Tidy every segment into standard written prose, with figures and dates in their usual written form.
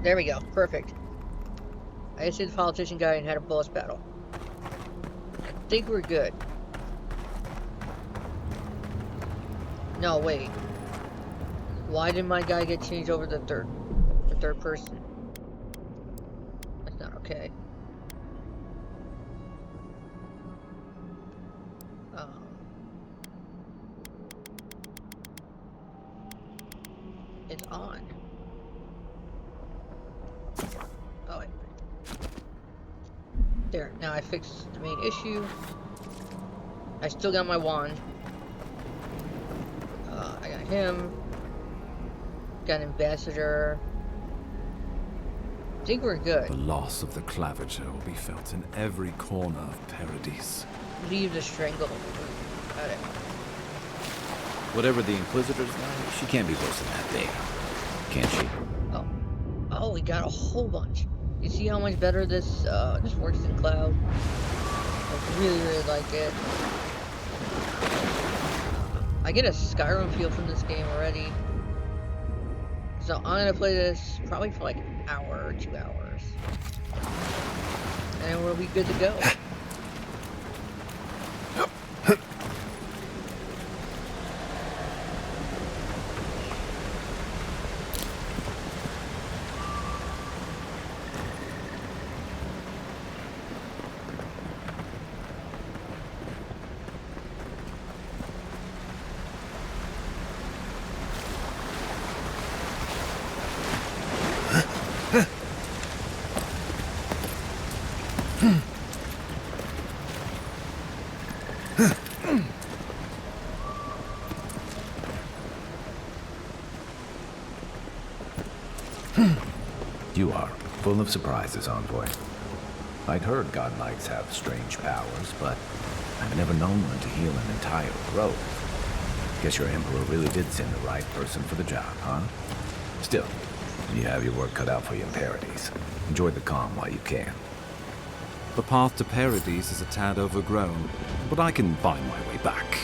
There we go. Perfect. I just did the politician guy and had a boss battle. I think we're good. No, wait. Why did my guy get changed over to third person? That's not okay. It's on. Oh, wait. There. Now I fixed the main issue. I still got my wand. I got him. Got an ambassador. I think we're good. The loss of the claviger will be felt in every corner of Paradise. Leave the strangle. Got it. Whatever the Inquisitor's like, she can't be worse than that thing. Can she? Oh, we got a whole bunch. You see how much better this works in Cloud? I really, really like it. I get a Skyrim feel from this game already. So I'm gonna play this probably for like an hour or 2 hours. And we'll be good to go. You are full of surprises, Envoy. I'd heard God Knights have strange powers, but I've never known one to heal an entire grove. Guess your Emperor really did send the right person for the job, huh? Still, you have your work cut out for you in Paradise. Enjoy the calm while you can. The path to Paradise is a tad overgrown, but I can find my way back.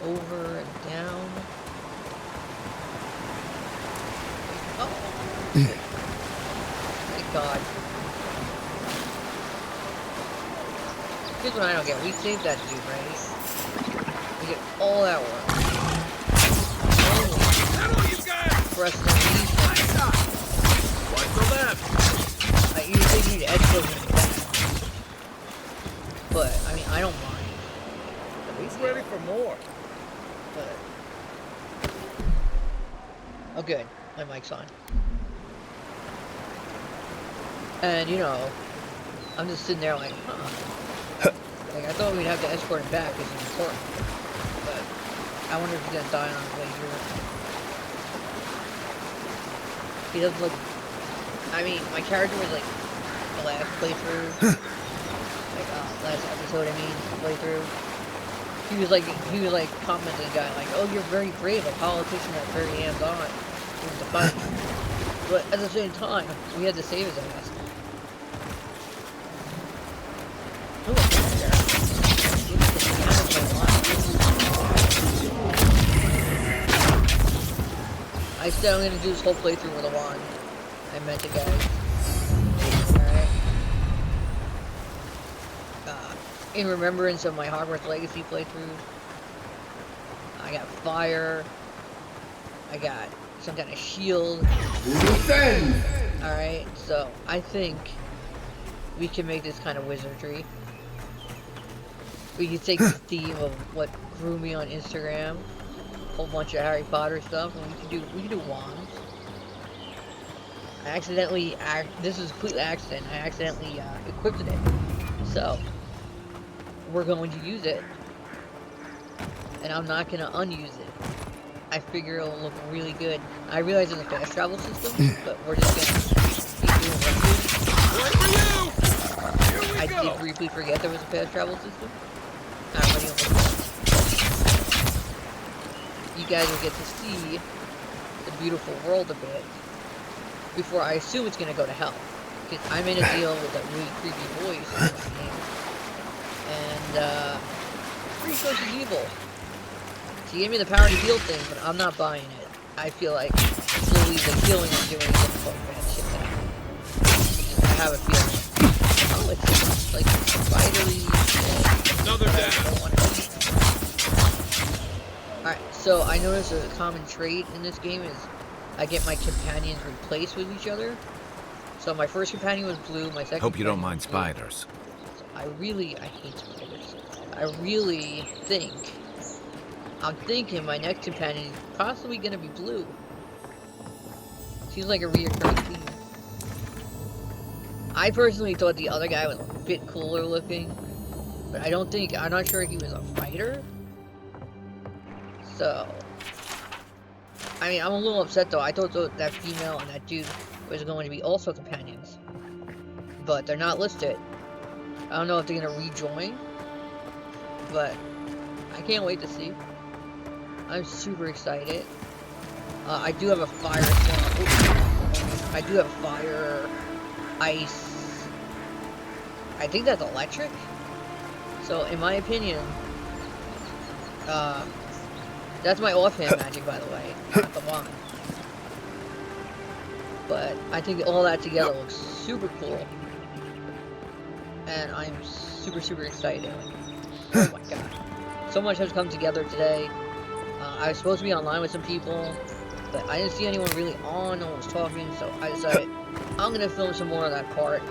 Over and down. Oh! Thank God. Here's what I don't get. We saved that dude, right? We get all that work. Press the lead. Wipe the left. I usually need edge closing in the back. But, I mean, I don't mind. He's ready for more. Oh good, my mic's on. And you know, I'm just sitting there like, huh. Like I thought we'd have to escort him back because he's important. But I wonder if he's gonna die on his way here. He doesn't look, I mean, my character was like the last playthrough. Like last episode I mean, playthrough. He was like commenting guy like, oh, you're very brave, a politician that's very hands-on in the fight. But at the same time, we had to save his ass. I said I'm gonna do this whole playthrough with a wand. I meant it, guys. Alright. In remembrance of my Hogwarts Legacy playthrough, I got fire. I got some kind of shield. Alright, so I think we can make this kind of wizardry. We can take the theme of what grew me on Instagram, a whole bunch of Harry Potter stuff, and we can do wands. I accidentally, this is a complete accident, I accidentally equipped it. So, we're going to use it. And I'm not going to unuse it. I figure it'll look really good. I realize there's a fast travel system, but we're just going to keep doing it. I did briefly forget there was a fast travel system. Not running over the You guys will get to see the beautiful world a bit before I assume it's going to go to hell. Because I made a deal with a really creepy voice in this game. And, pretty close to evil. She gave me the power to heal things, but I'm not buying it. I feel like slowly the healing I'm doing is going to bad shit down. I have a feeling. Oh, it's like spidery. Another down. Alright, so I noticed a common trait in this game is I get my companions replaced with each other. So my first companion was blue, my second Hope you don't mind was blue. spiders. So I hate spiders. I really think, I'm thinking my next companion is possibly going to be blue. Seems like a reoccurring theme. I personally thought the other guy was a bit cooler looking, but I'm not sure he was a fighter. So, I mean, I'm a little upset though. I thought that female and that dude was going to be also companions, but they're not listed. I don't know if they're going to rejoin, but I can't wait to see. I'm super excited. I do have a fire swamp. I do have fire, ice. I think that's electric. So, in my opinion, that's my offhand magic, by the way, not the wand. But I think all that together looks super cool. And I'm super, super excited. Oh my god. So much has come together today. I was supposed to be online with some people, but I didn't see anyone really on, no one was talking, so I decided I'm going to film some more of that part.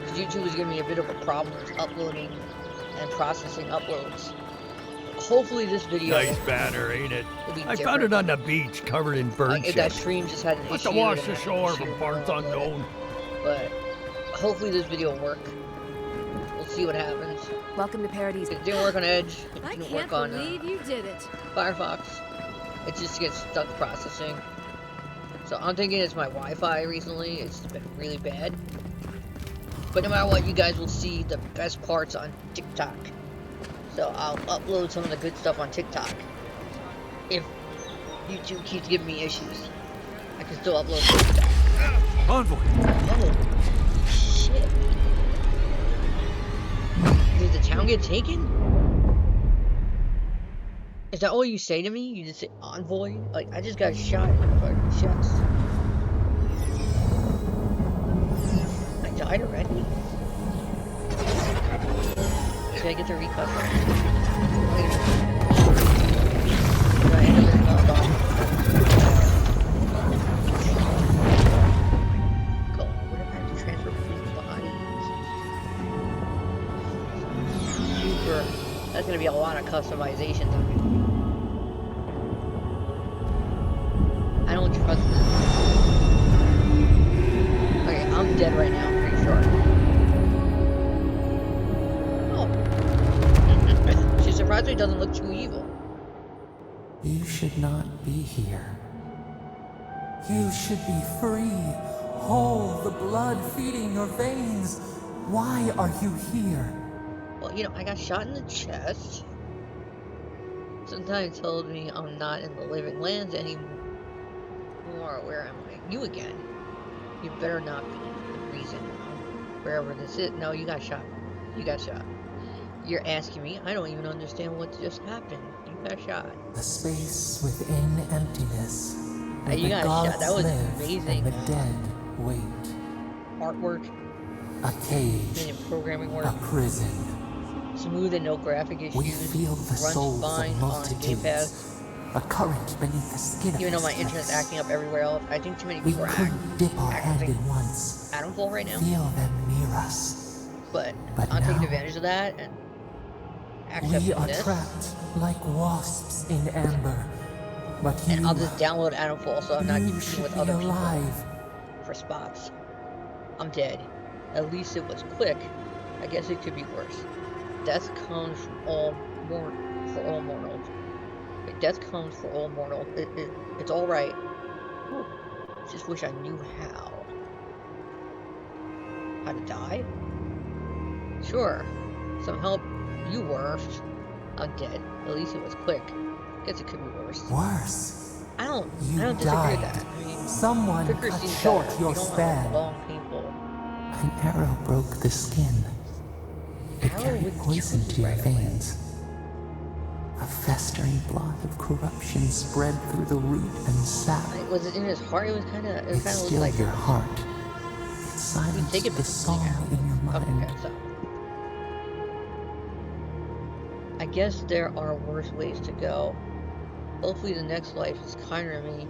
Because YouTube is giving me a bit of a problem with uploading and processing uploads. Hopefully this video Nice banner, ain't it? will be I different. found it on the beach, covered in bird Like, if shit. that stream just had an Must issue. have washed then I ashore can from parts upload it. unknown. But hopefully this video will work. We'll see what happens. Welcome to Paradise. It didn't work on Edge. It I didn't can't work on believe you did it. Firefox. It just gets stuck processing. So I'm thinking it's my Wi-Fi recently. It's been really bad. But no matter what, you guys will see the best parts on TikTok. So I'll upload some of the good stuff on TikTok. If YouTube keeps giving me issues, I can still upload to TikTok. Envoy! Oh, shit. Did the town get taken? Is that all you say to me? You just say envoy? Like, I just got shot in the fucking chest. I died already? Should I get the recustom? Wait a minute. Did I end up in the bottom? God, what if I have to transfer between bodies? Super. That's gonna be a lot of customizations on me. I don't trust this. Okay, I'm dead right now, I'm pretty sure. Oh. She's surprised it doesn't look too evil. You should not be here. You should be free, whole, the blood feeding your veins. Why are you here? Well, you know, I got shot in the chest. Sometimes told me I'm not in the living lands anymore. Where am I? You again. You better not be the reason. Wherever this is. No, you got shot. You got shot. You're asking me? I don't even understand what just happened. You got shot. The space within emptiness. Where You the got shot. gods That was live amazing. and the dead wait. Artwork A cage, and programming work. a prison. Smooth and no graphic issues. We feel the Runs souls fine of on Game Pass. multitudes. A current beneath the skin Even though of my this internet's place. acting up everywhere else. I think too many We people are couldn't dip our hand accessing in once. Adamfall right now. Feel them near us. But But I'm taking now- advantage of that and We accessing are this. trapped like wasps in amber. But you, And I'll just download Adamfall so I'm not you competing should with be other people alive. for spots. I'm dead. At least it was quick. I guess it could be worse. Death comes for all mortals. Death comes for all mortals. It's all right. Just wish I knew how. How to die? Sure. Some help. You were. I'm dead. At least it was quick. Guess it could be worse. Worse. I don't You disagree died. with that. I mean, Someone quicker cut seems short better. your You don't span. want long, painful. An arrow broke the skin. It Arrow carried would poison kill to you your right away. veins. A festering blot of corruption spread through the root and sap. Was it in his heart? It kind of It looked stilled like your heart. It we silenced take it the song in your mind. Okay, so I guess there are worse ways to go. Hopefully the next life is kinder to me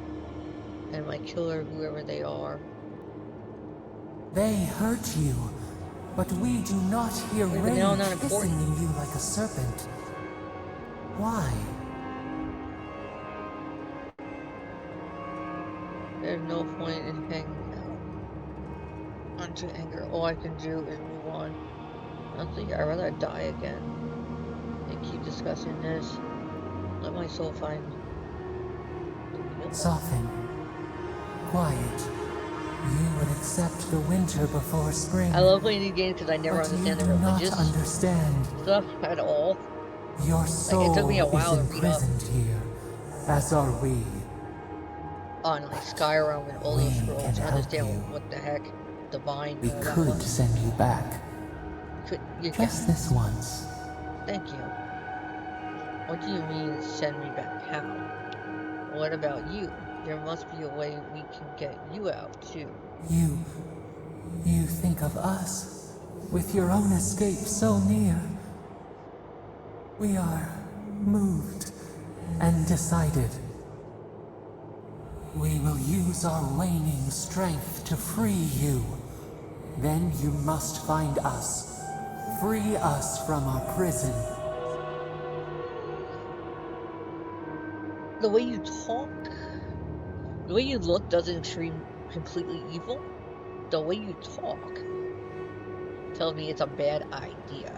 and my killer, whoever they are. They hurt you, but we do not hear But rage now not hissing important. in you like a serpent. Why? There's no point in hanging out onto anger. All I can do is move on. Honestly, I'd rather die again than keep discussing this. Let my soul find Soften. Quiet. You would accept the winter before spring. I love playing these games because I never but understand the you do not religious understand. stuff at all. Your soul took me a while to is read up. imprisoned here, as are we. On like Skyrim and all those We scrolls can to help understand you. what the heck divine We that could was. send you back. You Just can. this once. Thank you. What do you mean send me back? How? What about you? There must be a way we can get you out too. You think of us, with your own escape so near. We are moved and decided. We will use our waning strength to free you. Then you must find us. Free us from our prison. The way you talk, the way you look doesn't scream completely evil. The way you talk tells me it's a bad idea.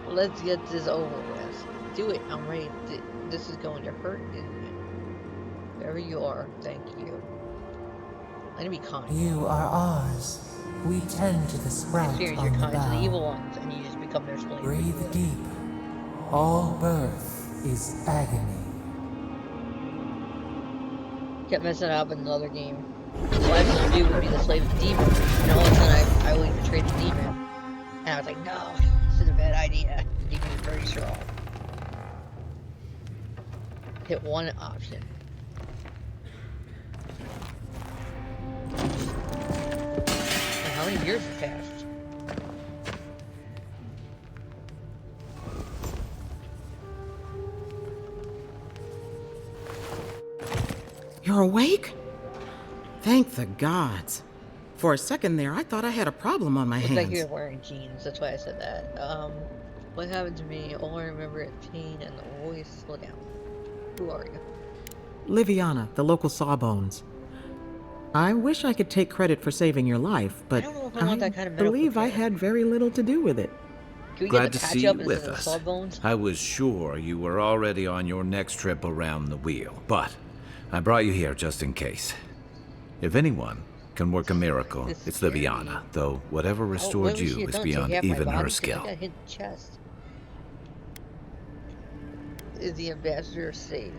Let's get this over with. Do it. I'm ready. This is going to hurt, isn't it? Wherever you are, thank you. Let me be kind. You are ours. We tend to the sprout Serious, on you're the kind to the bough. evil ones, and you just become their slave. Breathe deep. All birth is agony. Kept messing up in another game. So I supposed to do would be the slave of the demon. And all of a sudden I always betrayed the demon. And I was like, no, this is a bad idea. The demon is very strong. Hit one option. And how many years have passed? You're awake? Thank the gods. For a second there, I thought I had a problem on my Looks hands. like he was wearing jeans, that's why I said that. What happened to me? All I remember is pain and the voice. Slow down. Who are you? Liviana, the local Sawbones. I wish I could take credit for saving your life, but I don't know if I want that kind of medical believe I care. had very little to do with it. Can we Glad get the to patch see up you instead with of the us. sawbones? I was sure you were already on your next trip around the wheel, but I brought you here just in case. If anyone can work a miracle, This it's scared Liviana, me. though whatever restored what was she you is done? Take beyond half my even body? her 'Cause skill. I got hidden chest. Is the ambassador safe?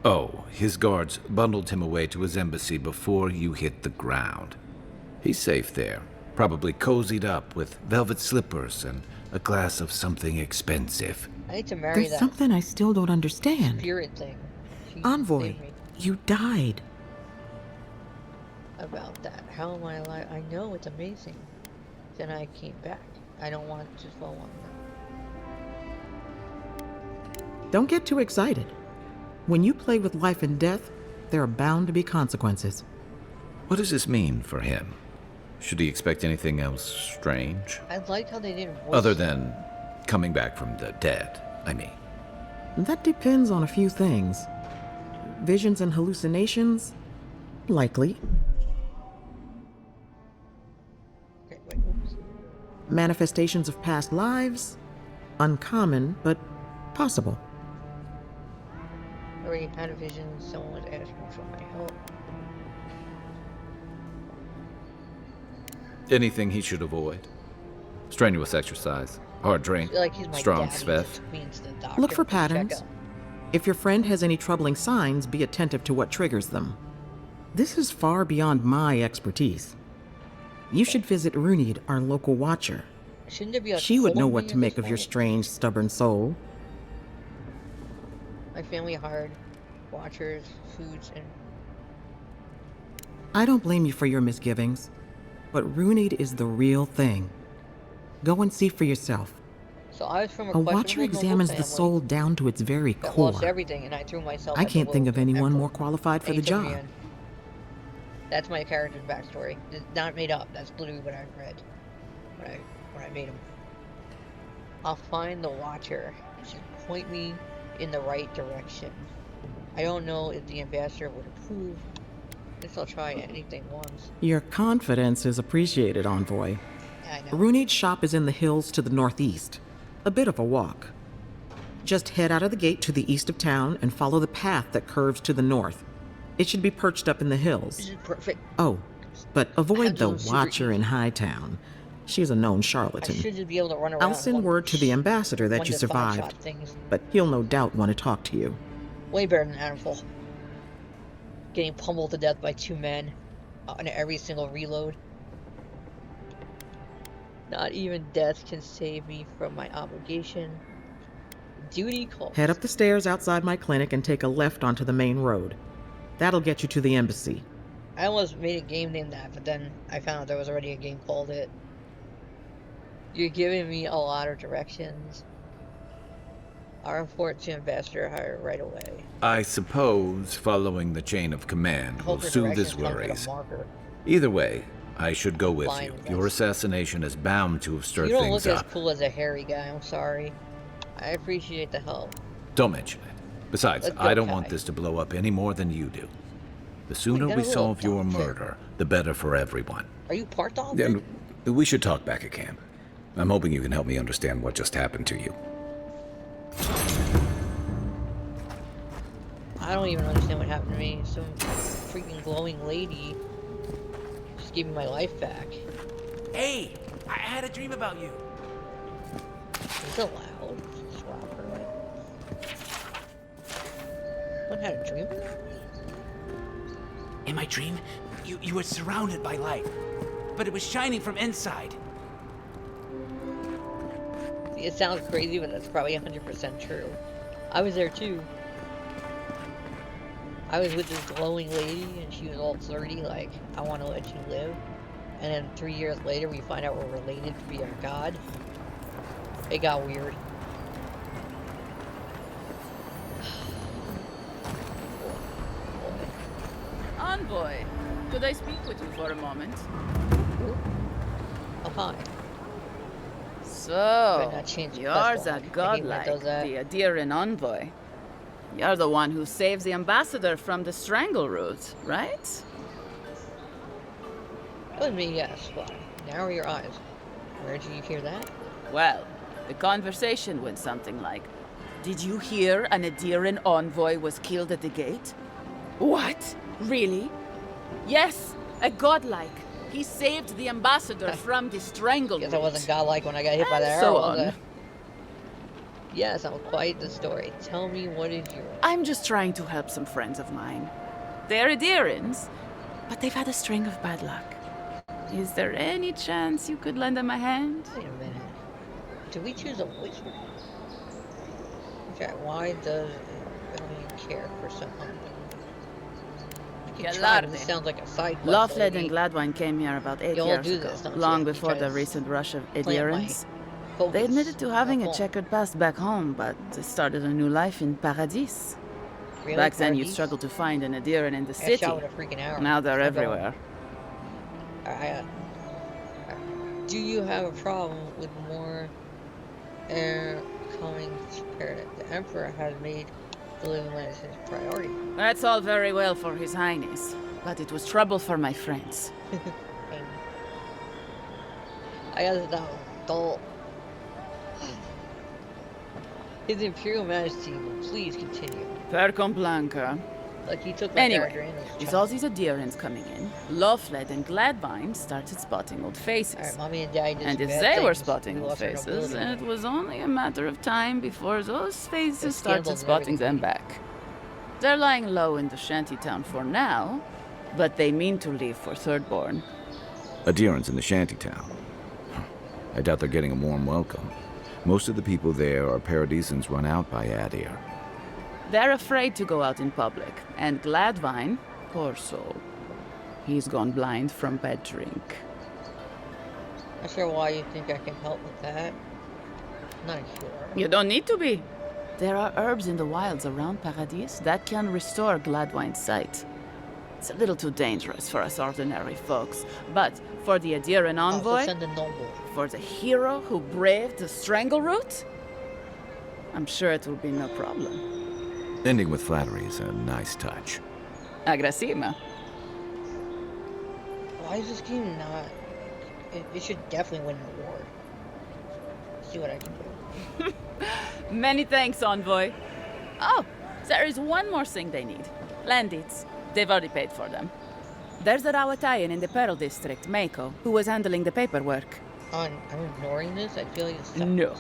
Oh, his guards bundled him away to his embassy before you hit the ground. He's safe there, probably cozied up with velvet slippers and a glass of something expensive. I need to marry There's that something I still don't understand. spirit thing. She Envoy, saved me. you died. about that. How am I alive? I know it's amazing. Then I came back. I don't want to fall on them. Don't get too excited. When you play with life and death, there are bound to be consequences. What does this mean for him? Should he expect anything else strange? I liked how they didn't voice Other than coming back from the dead, I mean. That depends on a few things. Visions and hallucinations? Likely. Okay, wait, oops. Manifestations of past lives? Uncommon, but possible. I already had a vision. Someone was asking for my help. Anything he should avoid? Strenuous exercise, hard drink, Like he's my strong dad. He sveff. just took me into the doctor Look for to check patterns. up. If your friend has any troubling signs, be attentive to what triggers them. This is far beyond my expertise. You should visit Runid, our local watcher. Shouldn't there be a She would know told what me to at make this of your point? strange, stubborn soul. My family hired watchers, foods, and I don't blame you for your misgivings, but Runid is the real thing. Go and see for yourself. so I was from a A watcher questionable noble examines the family soul down to its very that core. lost everything, and I threw myself. I at the can't think will of the anyone emperor. more qualified for And the he took me job. in. That's my character's backstory. It's not made up. That's literally what I read when I made him. I'll find the watcher. It should point me in the right direction. I don't know if the ambassador would approve. Guess I'll try anything once. Your confidence is appreciated, Envoy. Yeah, I know. Runid's shop is in the hills to the northeast. A bit of a walk. Just head out of the gate to the east of town and follow the path that curves to the north. It should be perched up in the This hills. is perfect. Oh, but avoid the Absolute super watcher in Hightown. She's a known I charlatan. should just be able to run around. I'll send one- word to the ambassador that one you to five-shot survived, Things. but he'll no doubt want to talk to you. Way better than Adamful. Getting pummeled to death by two men on every single reload. Not even death can save me from my obligation. Duty calls. Head up the stairs outside my clinic and take a left onto the main road. That'll get you to the embassy. I almost made a game named that, but then I found out there was already a game called it. You're giving me a lot of directions. I'll report to Ambassador Hire right away. I suppose following the chain of command will Hope the soothe his directions come with a worries. marker. Either way, I should go with Fine, you. guys. Your assassination is bound to have stirred You don't things look as up. cool as a hairy guy, I'm sorry. I appreciate the help. Don't mention it. Besides, Let's go, I don't want Kai. this to blow up any more than you do. The sooner got a we little solve your doctor. murder, the better for everyone. Are you part dog? And we should talk back at camp. I'm hoping you can help me understand what just happened to you. I don't even understand what happened to me. Some freaking glowing lady just gave me my life back. Hey, I had a dream about you. Is it loud? Swap her like. What had a dream? In my dream, you were surrounded by light, but it was shining from inside. It sounds crazy, but that's probably 100% true. I was there too. I was with this glowing lady, and she was all flirty, like, I want to let you live. And then 3 years later, we find out we're related to be a god. It got weird. Envoy, could I speak with you for a moment? Oh, hi. So, not change the you're quest a log. I hate when it godlike, does that. the Adiran envoy. You're the one who saves the ambassador from the strangle root, right? That was me, yes, but narrow your eyes. Where did you hear that? Well, the conversation went something like, did you hear an Adiran envoy was killed at the gate? What? Really? Yes, a godlike. He saved the ambassador from the strangle Guess root. I wasn't godlike when I got hit by And that so arrow. was on. I? Yes, I'm quite the story. Tell me, what is your... I'm just trying to help some friends of mine. They're Adirans, but they've had a string of bad luck. Is there any chance you could lend them a hand? Wait a minute. Did we choose a voice? Okay, why does Rebellion care for someone? You can try, but this sounds like a side quest. Lofled and Gladwine came here about 8 Y'all years do ago, this, don't long you? You before try the to recent rush of plant my adherents. focus They admitted to having a up on- checkered past back home, but they started a new life in Paradis. Really? Back then, you'd Paradis? struggle to find an adherent in the I city. shot with a freaking arrow. Now they're I'm going. everywhere. Do you have a problem with more air coming to Paradise? The Emperor has made the living lands his priority. That's all very well for His Highness, but it was trouble for my friends. I guess now, don't. His Imperial Majesty will please continue. Per Blanca. Like he took my character Anyway, in as a with child. all these adherents coming in, Lofled and Gladwine started spotting old faces. Alright, mommy and daddy did And some if bad they were things. spotting We old lost our faces, nobility. it was only a matter of time before those faces There's started scandals and spotting them everything. back. They're lying low in the shantytown for now, but they mean to leave for Thirdborn. Adherents in the shantytown. I doubt they're getting a warm welcome. Most of the people there are Paradisans run out by Adir. They're afraid to go out in public, and Gladwine, poor soul, he's gone blind from bad drink. Not sure why you think I can help with that. Not sure. You don't need to be. There are herbs in the wilds around Paradis that can restore Gladwine's sight. It's a little too dangerous for us ordinary folks, but for the adherent Also envoy, send a noble. for the hero who braved the strangle route, I'm sure it will be no problem. Ending with flattery is a nice touch. Agrasima. Why is this game not... It should definitely win an award. See what I can do. Many thanks, envoy. Oh, there is one more thing they need. Land deeds. They've already paid for them. There's a Rawatayan in the Pearl District, Mako, who was handling the paperwork. I'm ignoring this? I feel like it's... No.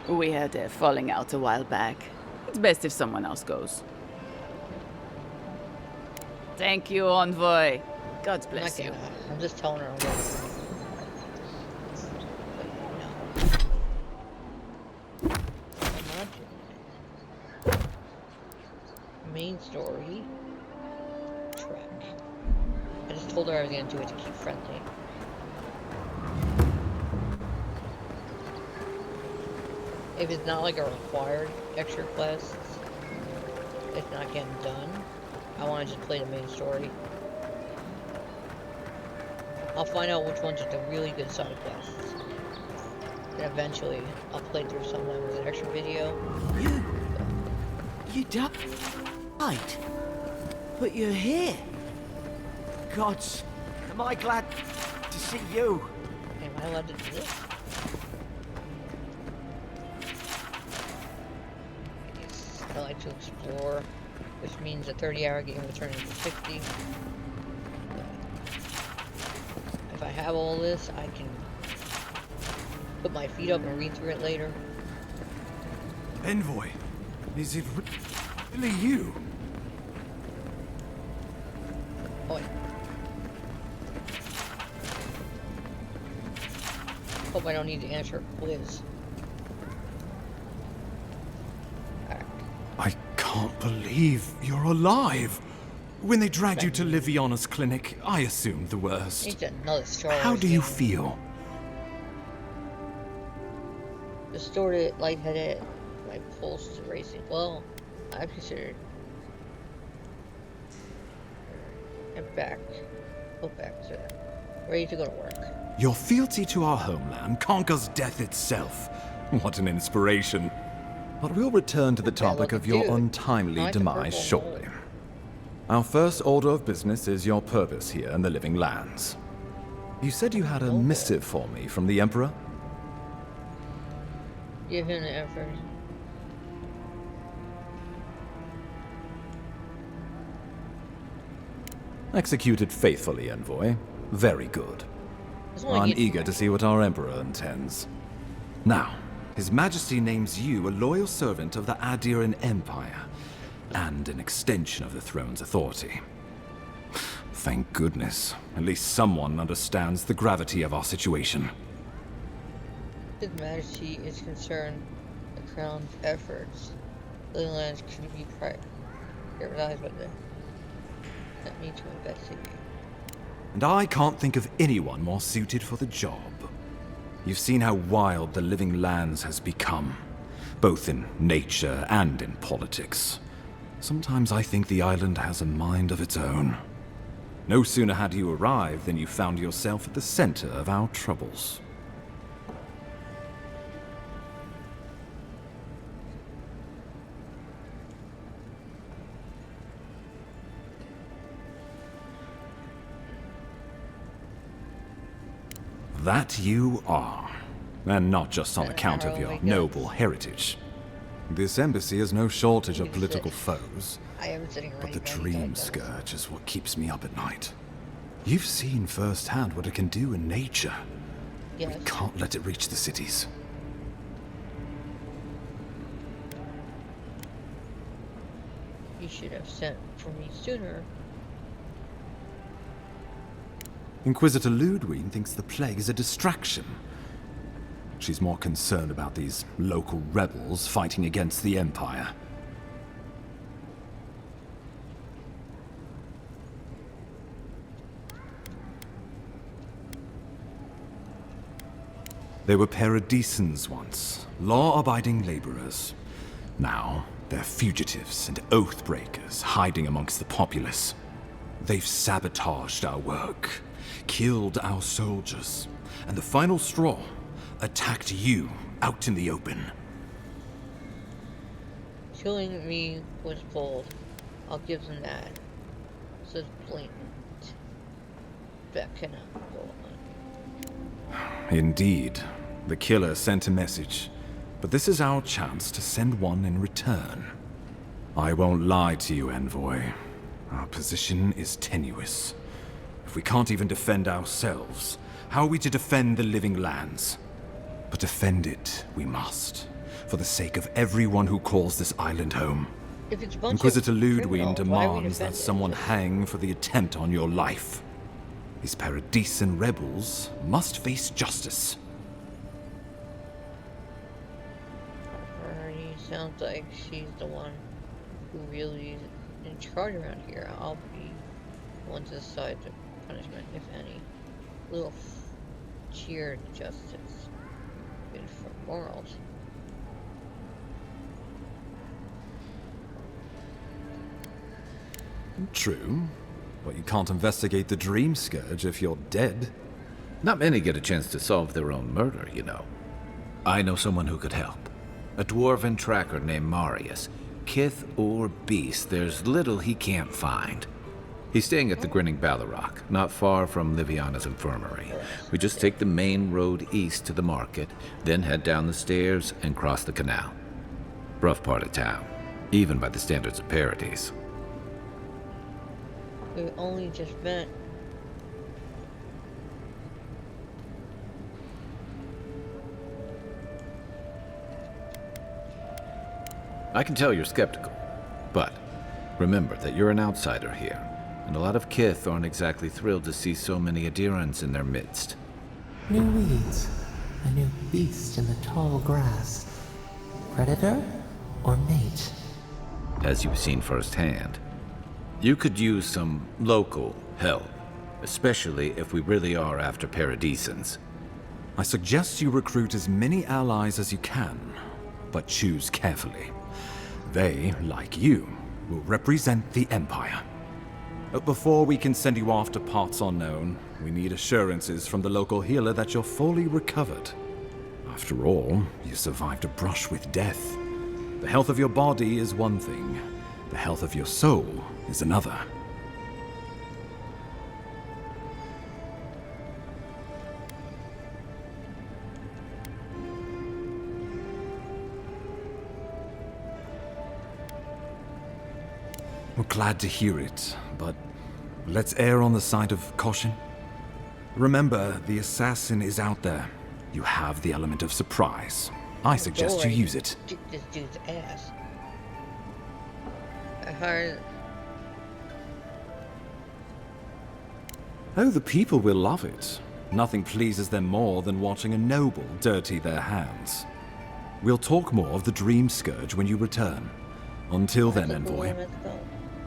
We had a falling out a while back. It's best if someone else goes. Thank you, envoy. God I'm bless not you. gonna. I'm just telling her I'm going. But no. I'm not doing it. Main story. Track. I just told her I was gonna do it to keep friendly. If it's not like a required extra quest, it's not getting done. I want to just play the main story. I'll find out which ones are the really good side quests. And eventually, I'll play through some of them as an extra video. You died. But you're here. Gods, am I glad to see you. Am I allowed to do this? Yes, I like to explore, which means a 30-hour game will turn into 60. If I have all this, I can put my feet up and read through it later. Envoy, is it really you? Oh, wait. Hope I don't need to answer a quiz. Alright. I can't believe you're alive. When they dragged you to Liviana's clinic, I assumed the worst. It's another Star Wars How do you game. feel? Distorted, lightheaded, my pulse is racing. Well, I considered. And back. Go back to ready to go to work. Your fealty to our homeland conquers death itself. What an inspiration. But we'll return to the topic of your untimely demise shortly. Our first order of business is your purpose here in the Living Lands. You said you had a missive for me from the Emperor? Give him the effort. Executed faithfully, Envoy. Very good. I'm eager to see what our Emperor intends. Now, His Majesty names you a loyal servant of the Adiran Empire, and an extension of the throne's authority. Thank goodness. At least someone understands the gravity of our situation. His Majesty is concerned the Crown's efforts. Living Lands could be prioritized by the... sent me to investigate. And I can't think of anyone more suited for the job. You've seen how wild the Living Lands has become, both in nature and in politics. Sometimes I think the island has a mind of its own. No sooner had you arrived than you found yourself at the center of our troubles. That you are. And not just on account of your noble heritage. This embassy has no shortage of political foes, I am sitting right but the now, dream scourge is what keeps me up at night. You've seen firsthand what it can do in nature. Yes. We can't let it reach the cities. You should have sent for me sooner. Inquisitor Ludwig thinks the plague is a distraction. She's more concerned about these local rebels fighting against the Empire. They were paradisans once, law-abiding laborers. Now, they're fugitives and oath-breakers hiding amongst the populace. They've sabotaged our work, killed our soldiers, and the final straw, attacked you out in the open. Killing me was bold. I'll give them that. Says blatant. That cannot go on. Indeed, the killer sent a message, but this is our chance to send one in return. I won't lie to you, Envoy. Our position is tenuous. If we can't even defend ourselves, how are we to defend the Living Lands? But defend it we must, for the sake of everyone who calls this island home. If it's a bunch Inquisitor of Ludwig criminals, why we demands that defend it? someone hang for the attempt on your life. These Paradisan rebels must face justice. Bernie sounds like she's the one who really is in charge around here. I'll be the one to decide the punishment, if any. Little cheer to justice. Good for morals. True, but you can't investigate the Dream Scourge if you're dead. Not many get a chance to solve their own murder, you know. I know someone who could help. A dwarven tracker named Marius. Kith or beast, there's little he can't find. He's staying at the Grinning Ballarrock, not far from Liviana's infirmary. We just take the main road east to the market, then head down the stairs and cross the canal. Rough part of town, even by the standards of Paradise. We only just met. I can tell you're skeptical, but remember that you're an outsider here, and a lot of Kith aren't exactly thrilled to see so many Adirans in their midst. New weeds, a new beast in the tall grass. Predator or mate? As you've seen firsthand, you could use some local help, especially if we really are after Paradisans. I suggest you recruit as many allies as you can, but choose carefully. They, like you, will represent the Empire. But before we can send you off to parts unknown, we need assurances from the local healer that you're fully recovered. After all, you survived a brush with death. The health of your body is one thing, the health of your soul is another. We're glad to hear it, but let's err on the side of caution. Remember, the assassin is out there. You have the element of surprise. I suggest you use it. Kick this dude's ass. I hired. Oh, the people will love it. Nothing pleases them more than watching a noble dirty their hands. We'll talk more of the Dream Scourge when you return. Until then, Envoy,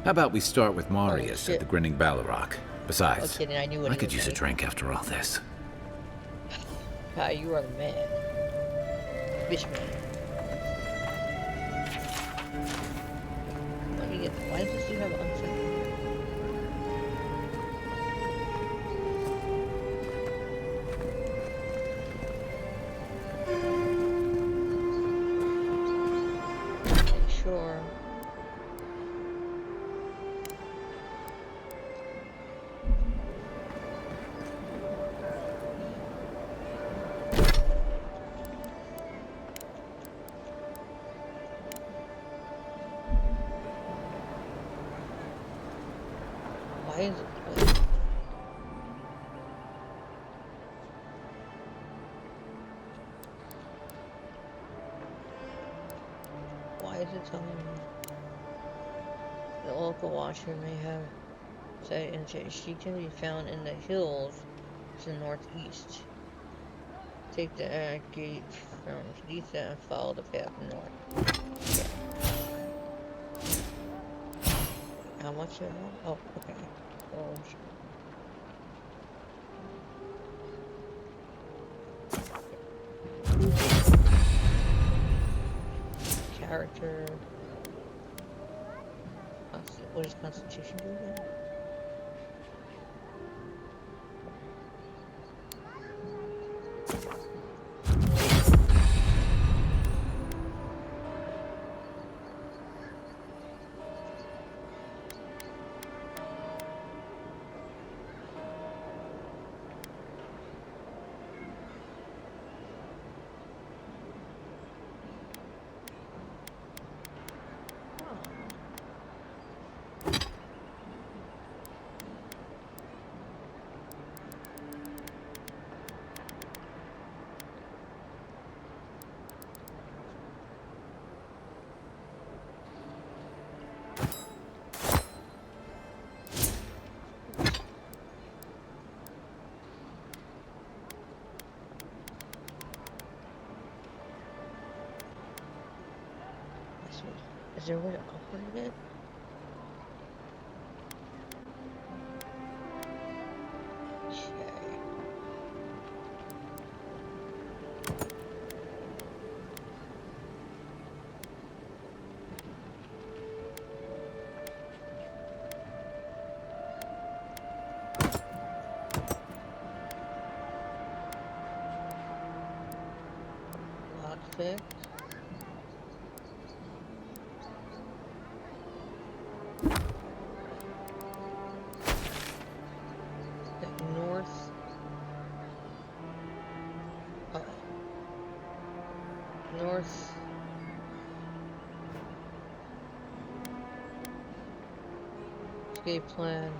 How about we start with Oh, Marius shit. at the Grinning Balrog? Besides, Okay, then I knew what I he could was use a saying. drink after all this. Ah, you are the man. Fish man. Let me get. Why does this dude have unsaid? Sure. Why is it? Wait. Why is it telling me the local watcher may have said and she can be found in the hills to the northeast? Take the gate from Khaditha and follow the path north. How much it was? Oh, okay. Oh, character. What does Constitution do again? Is there a way to upgrade it? Lockpick. North. North. Escape plan.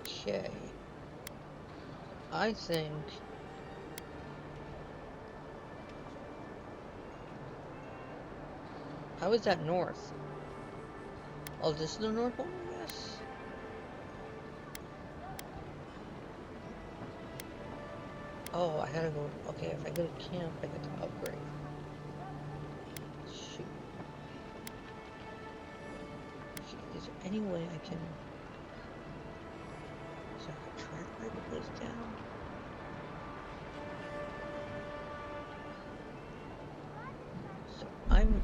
Okay. I think how is that north? Oh, this is the north one, I guess? Oh, I gotta go. Okay, if I go to camp, I get to upgrade. Shoot. Is there any way I can... So I can track where it goes down? So I'm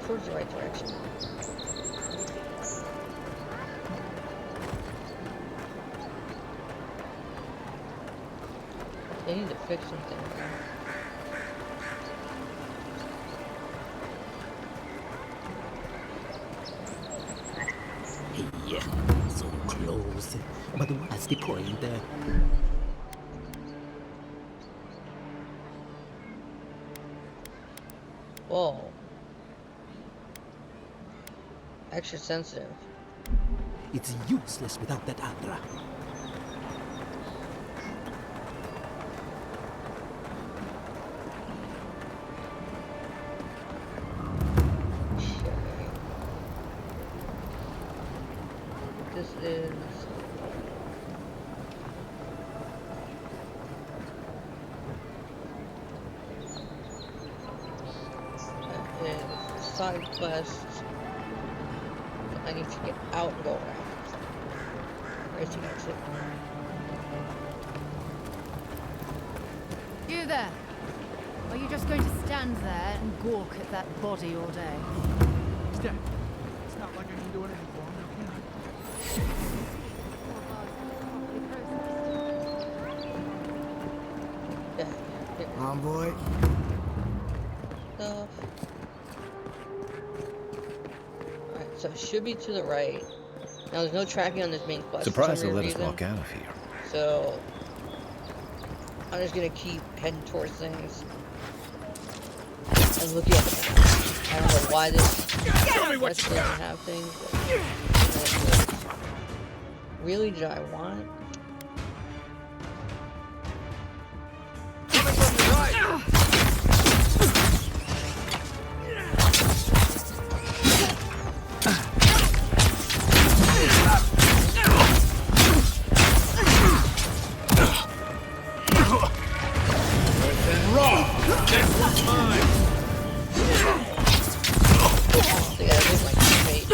towards the right direction. They need to fix something. Yeah, so close. But what's the point? Whoa. Extra sensitive. It's useless without that Adra. This is side quest. I need to get out and go around. Where's the exit? You there? Are you just going to stand there and gawk at that body all day? He's dead. It's not like I can do anything for him now, can Yeah. I? Envoy? Stuff. Alright, so it should be to the right. Now there's no tracking on this main quest. Surprised for they'll some let us reason. walk out of here. So I'm just gonna keep heading towards things and looking at the map. I don't know why this quest doesn't have things. But really, did I want? Coming from your right! They gotta hit my teammate.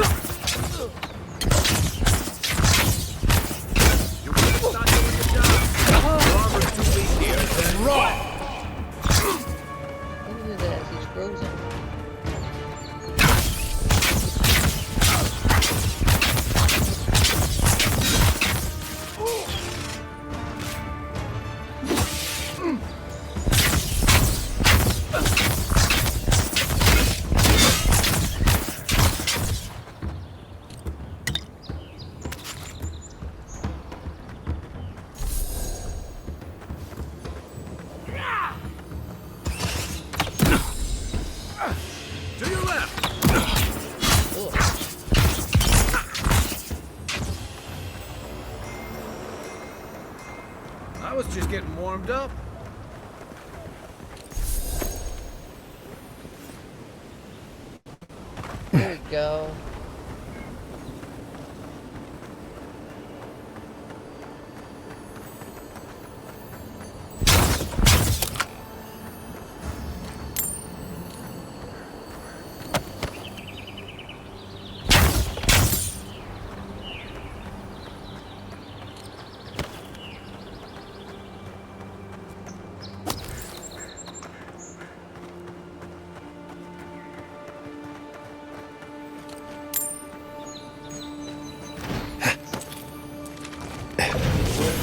Not doing the job! Armor's too weak here, then run! Look at that, he's frozen. To your left! Cool. I was just getting warmed up. There we go.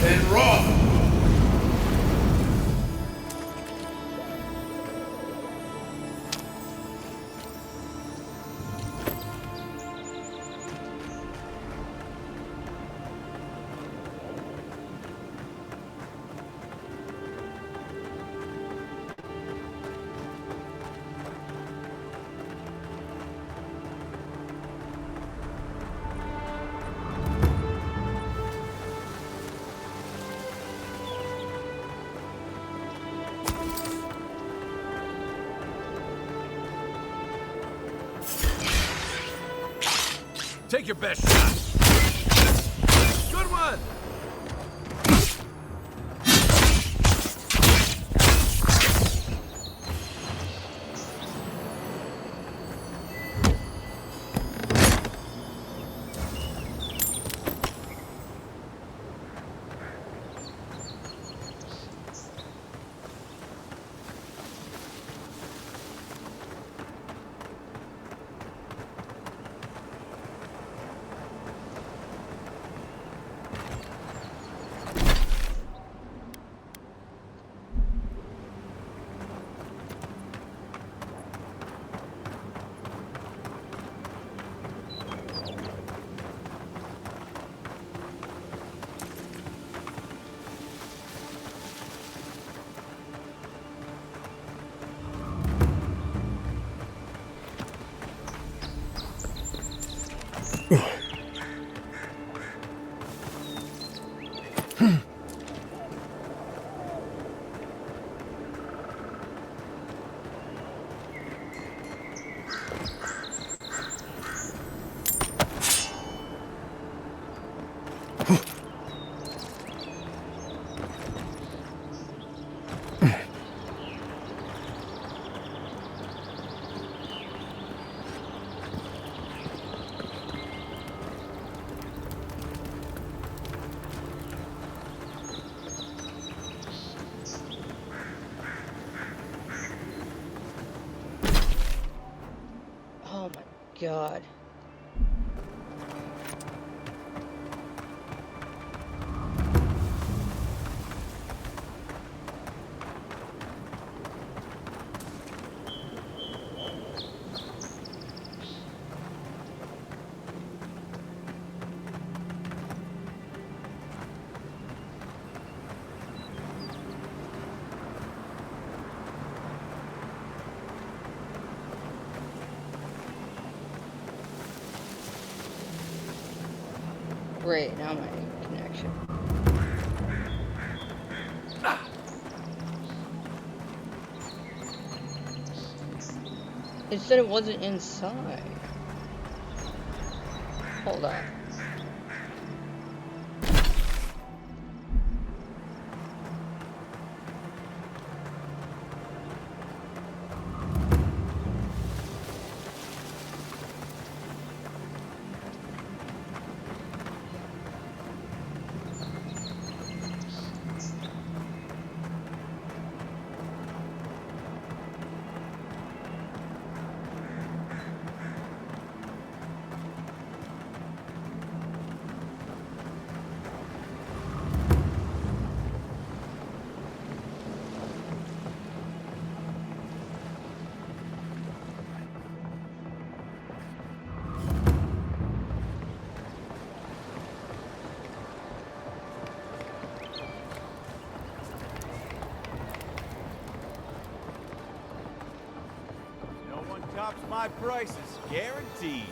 And raw. Take your best shot! Good one! Oh my god. Great, now my connection. It said it wasn't inside. Hold on. Tops my prices, guaranteed.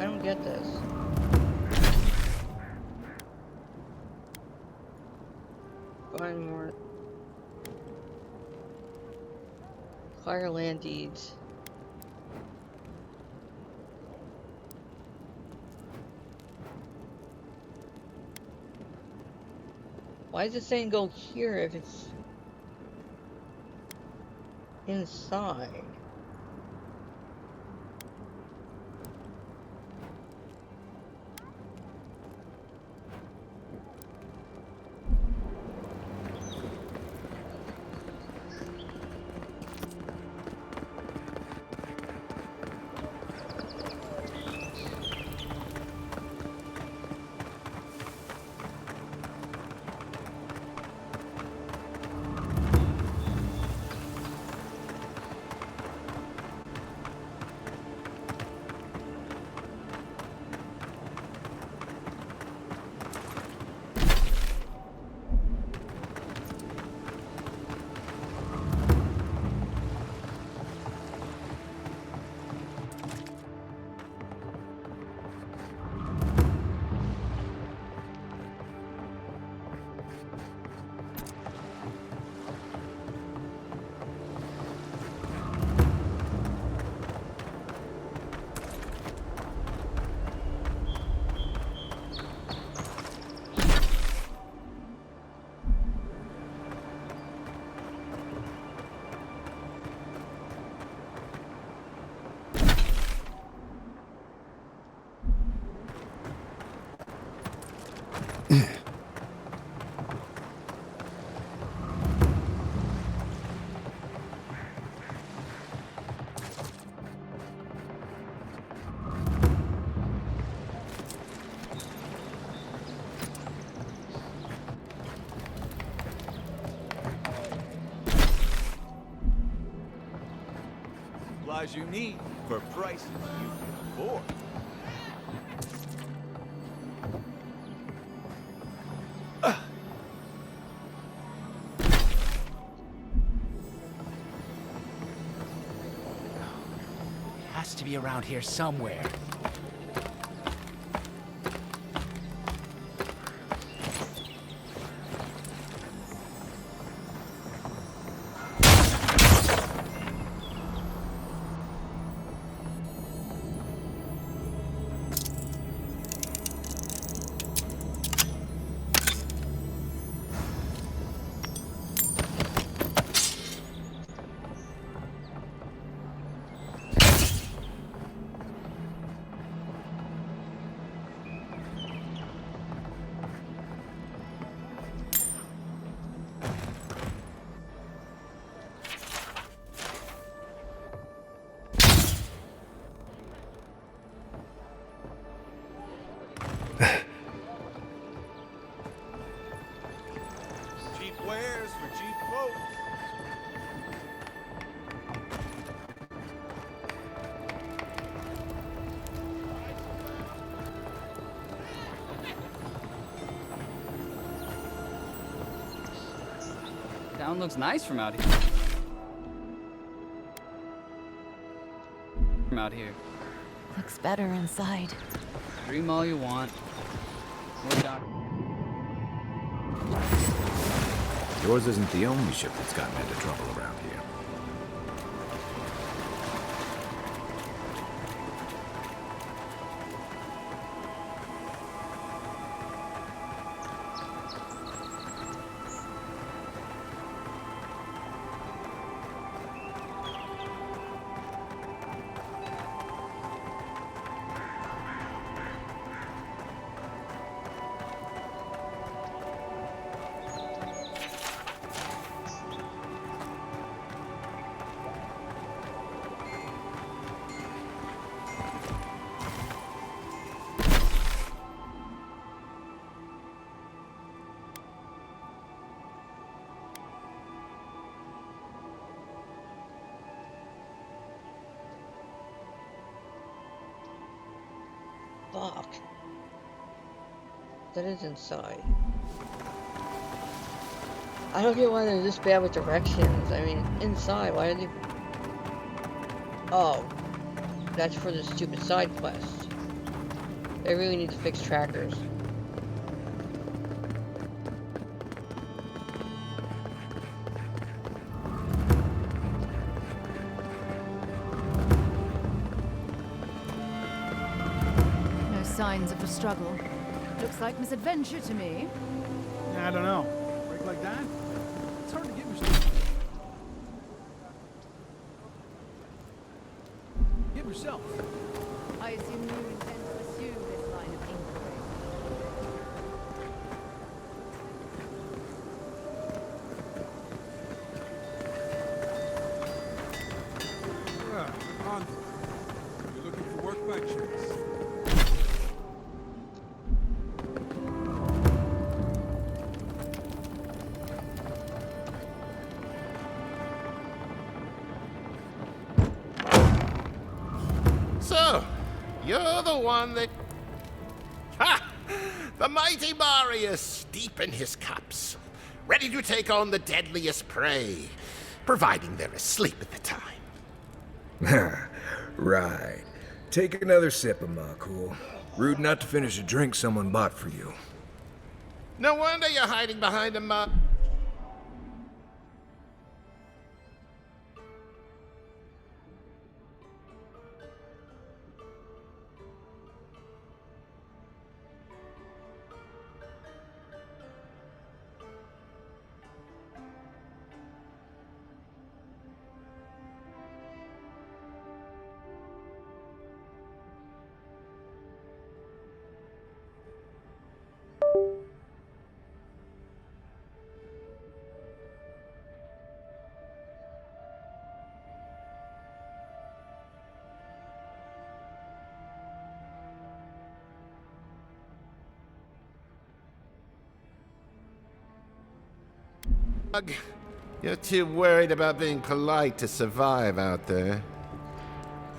I don't get this. Find more. Acquire land deeds. Why is it saying go here if it's inside? supplies you need for prices you can afford. It has to be around here somewhere. Cheap wares for cheap folks. Town looks nice from out here. From out here. Looks better inside. Dream all you want. More doc- Yours isn't the only ship that's gotten into trouble around here. Fuck. That is inside. I don't get why they're this bad with directions. I mean, inside, why are they... Oh. That's for the stupid side quest. They really need to fix trackers. No signs of a struggle. Looks like misadventure to me. I don't know. Break like that? It's hard to get yourself. Give yourself. I assume you intend to pursue this line of inquiry. On. You're looking for work by chance. So, you're the one that... Ha! The mighty Marius, deep in his cups, ready to take on the deadliest prey, providing they're asleep at the time. Right. Take another sip of my cool. Rude not to finish a drink someone bought for you. No wonder you're hiding behind a You're too worried about being polite to survive out there.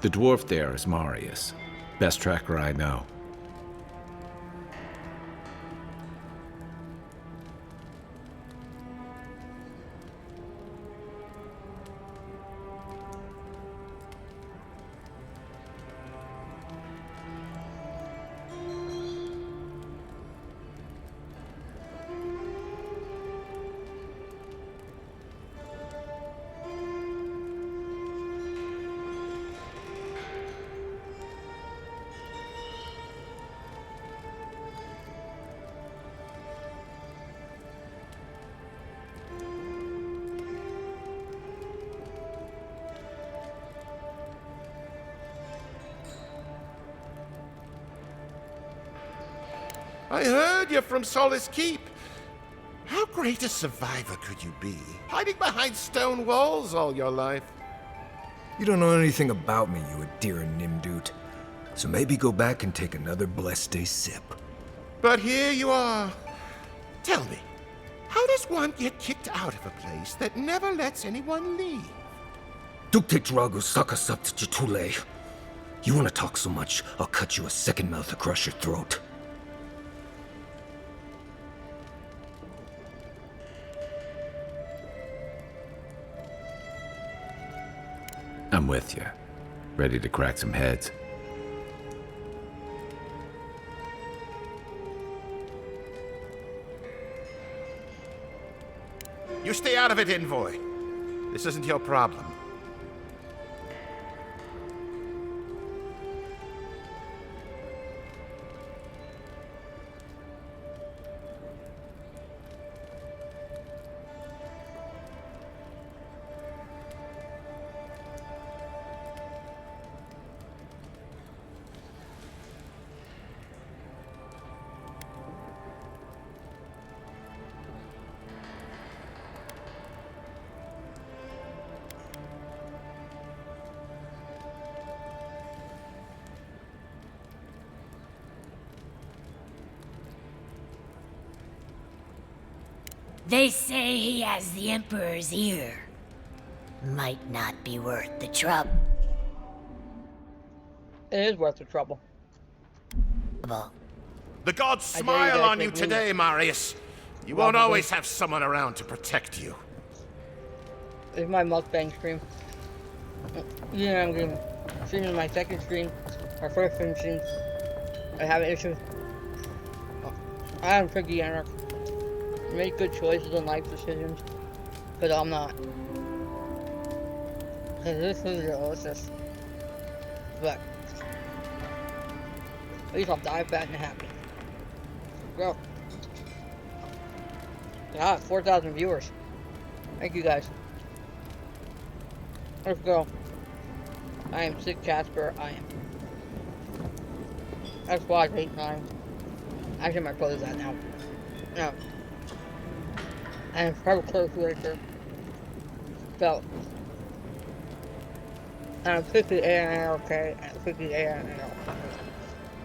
The dwarf there is Marius. Best tracker I know. I heard you're from Solace Keep. How great a survivor could you be, hiding behind stone walls all your life? You don't know anything about me, you Adiran Nimdut. So maybe go back and take another blessed day sip. But here you are. Tell me, how does one get kicked out of a place that never lets anyone leave? Dukte Drago Sakasat Jitule. You want to talk so much, I'll cut you a second mouth across your throat. I'm with you. Ready to crack some heads. You stay out of it, Envoy. This isn't your problem. They say he has the Emperor's ear. Might not be worth the trouble. It is worth the trouble. The gods smile on you today, Marius. You won't always have someone around to protect you. This is my mukbang stream. Yeah, I'm gonna stream my second stream. My first stream. I have an issue. I am tricky anarch. Make good choices in life decisions, but I'm not. Cause this is delicious. But at least I'll die fat and happy. Bro. Yeah, 4,000 viewers. Thank you guys. Let's go. I am sick Casper. I am. That's why 8 times. Actually, my clothes out now. No. And probably close later. So, I'm 50 ANLK and 50 ANL.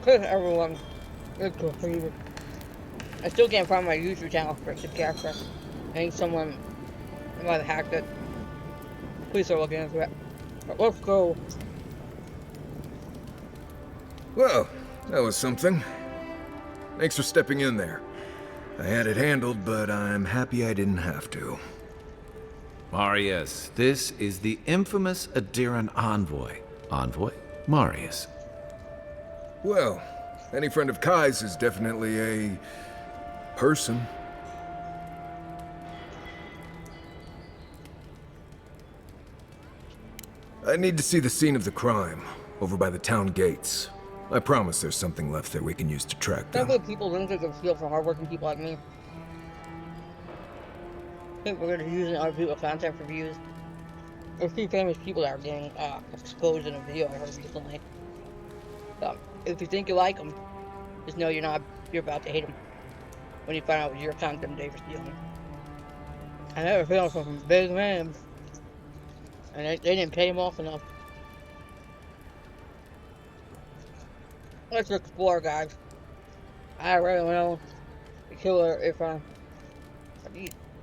Cause everyone is confused. I still can't find my YouTube channel for the character. I think someone might have hacked it. Please start looking into it. But let's go. Well, that was something. Thanks for stepping in there. I had it handled, but I'm happy I didn't have to. Marius, this is the infamous Adiran envoy. Envoy? Marius. Well, any friend of Kai's is definitely a person. I need to see the scene of the crime, over by the town gates. I promise there's something left there we can use to track them. Some good people don't take a feel for hardworking people like me. I think we're going to be using other people's content for views. There's a few famous people that are getting exposed in a video I heard recently. So, if you think you like them, just know you're about to hate them when you find out what your content they were stealing. I never filmed from big men, and they didn't pay him off enough. Let's explore, guys. I really know the killer if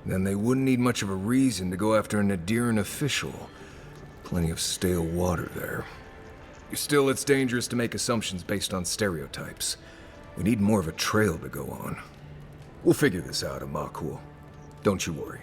Then they wouldn't need much of a reason to go after an Adiran official. Plenty of stale water there. Still, it's dangerous to make assumptions based on stereotypes. We need more of a trail to go on. We'll figure this out, Amakul. Don't you worry.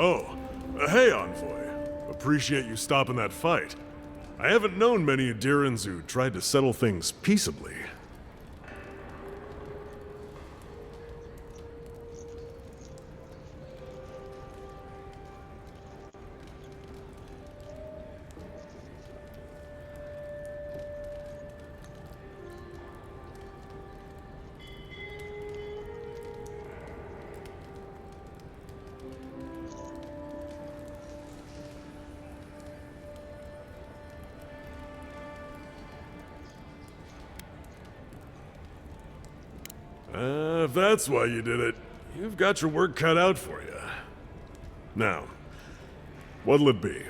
Oh, hey, Envoy. Appreciate you stopping that fight. I haven't known many Adirans who tried to settle things peaceably. If that's why you did it, you've got your work cut out for you. Now, what'll it be?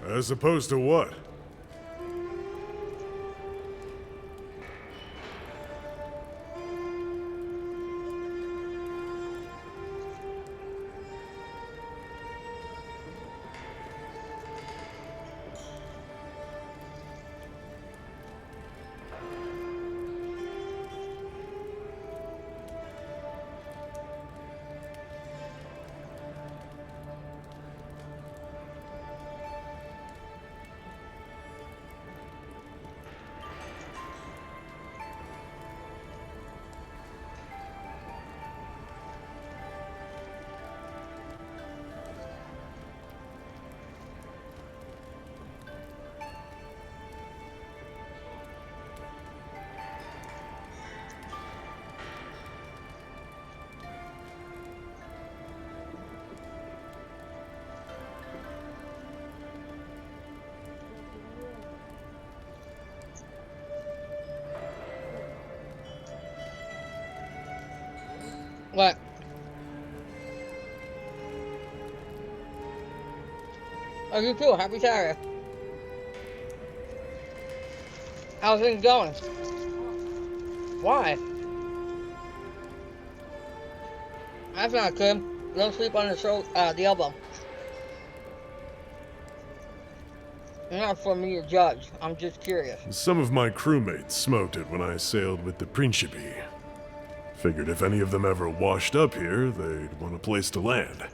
As opposed to what? What? Oh, you too. Happy Saturday. How's things going? Why? That's not good. Don't sleep on the elbow. It's not for me to judge. I'm just curious. Some of my crewmates smoked it when I sailed with the Principe. Figured if any of them ever washed up here, they'd want a place to land.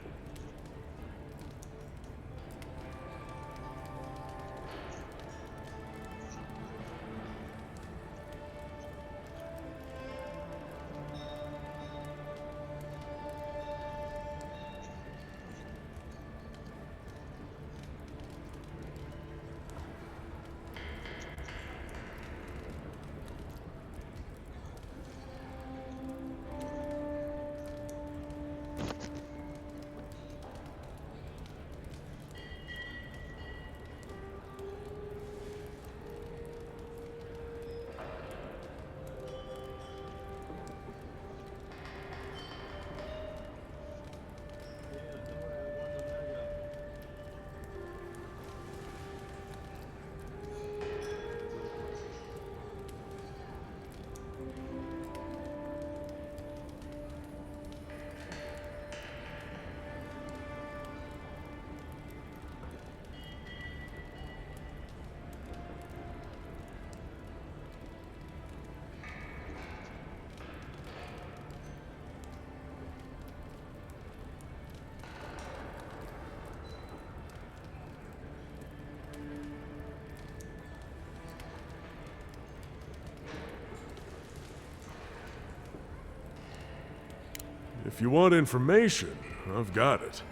If you want information, I've got it.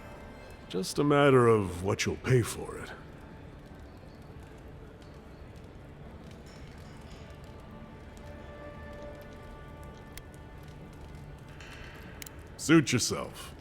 Just a matter of what you'll pay for it. Suit yourself.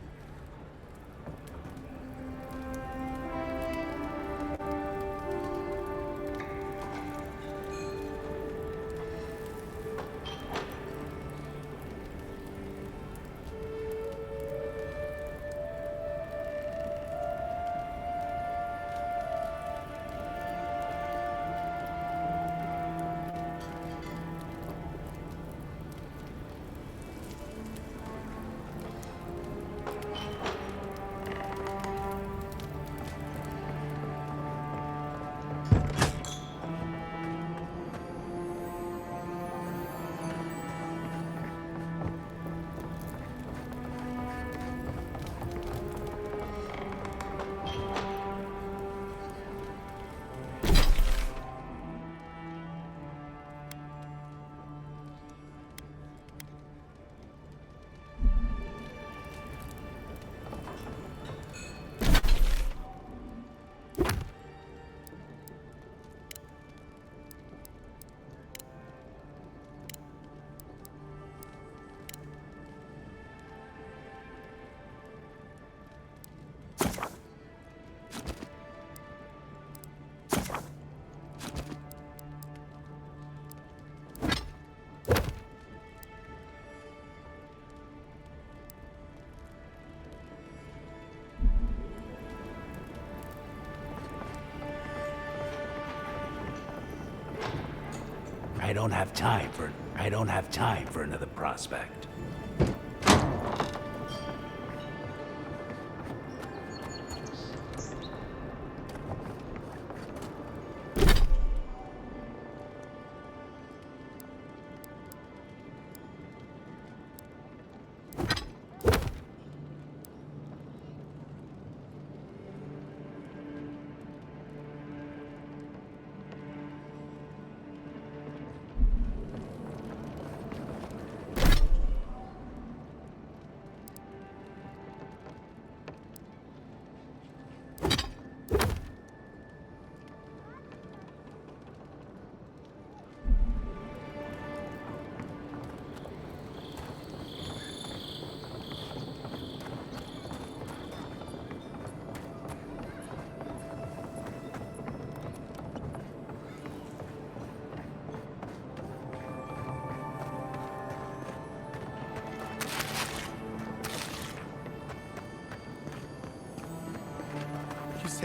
I don't have time for another prospect.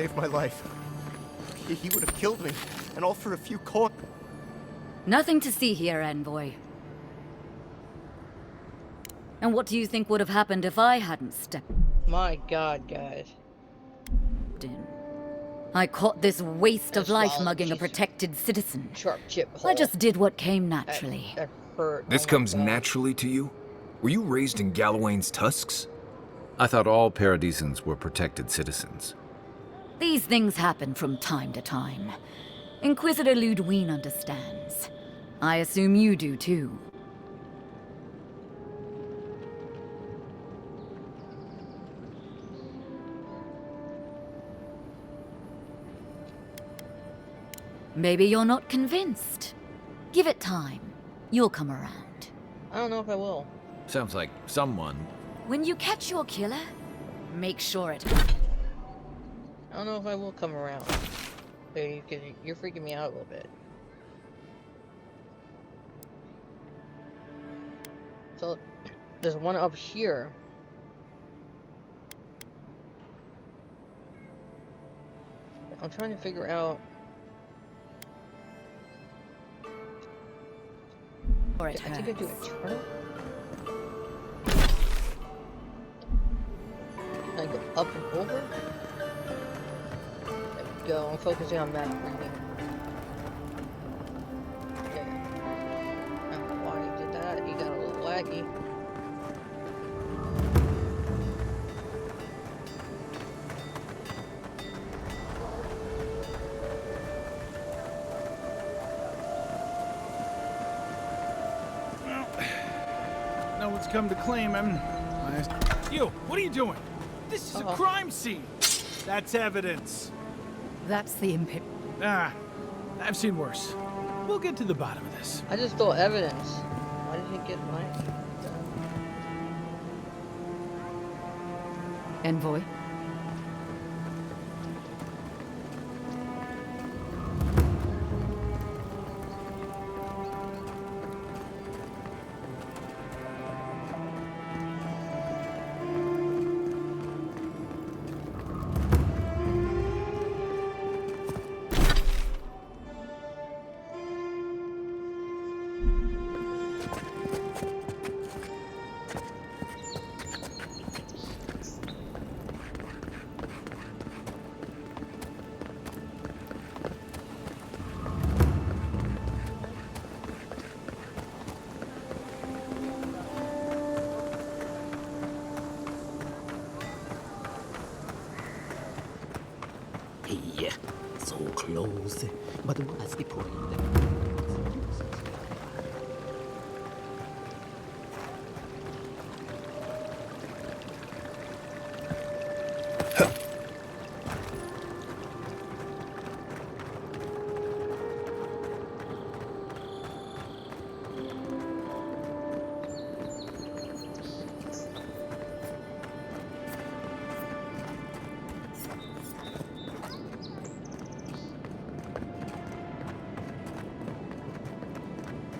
saved my life. He would have killed me, and all for a few coin. Nothing to see here, Envoy. And what do you think would have happened if I hadn't stepped My god, guys. in? I caught this waste of life swallowed mugging a cheese. protected citizen. Sharp chip I hole. just did what came naturally. That hurt. This Oh my comes God. naturally to you? Were you raised in Gallowayne's tusks? I thought all Paradisans were protected citizens. These things happen from time to time. Inquisitor Ludwine understands. I assume you do too. Maybe you're not convinced. Give it time. You'll come around. I don't know if I will. Sounds like someone. When you catch your killer, make sure it... I don't know if I will come around. Because you're freaking me out a little bit. So, there's one up here. I'm trying to figure out... Or I it think I do a turn. I go up and over. There we go. I'm focusing on that reading. Okay. I don't know why he did that. He got a little laggy. No one's come to claim him. You, what are you doing? This is a crime scene. That's evidence. That's the impit. Ah, I've seen worse. We'll get to the bottom of this. I just thought evidence. Why did he get mine? Envoy? Hey, so close, but what's the point?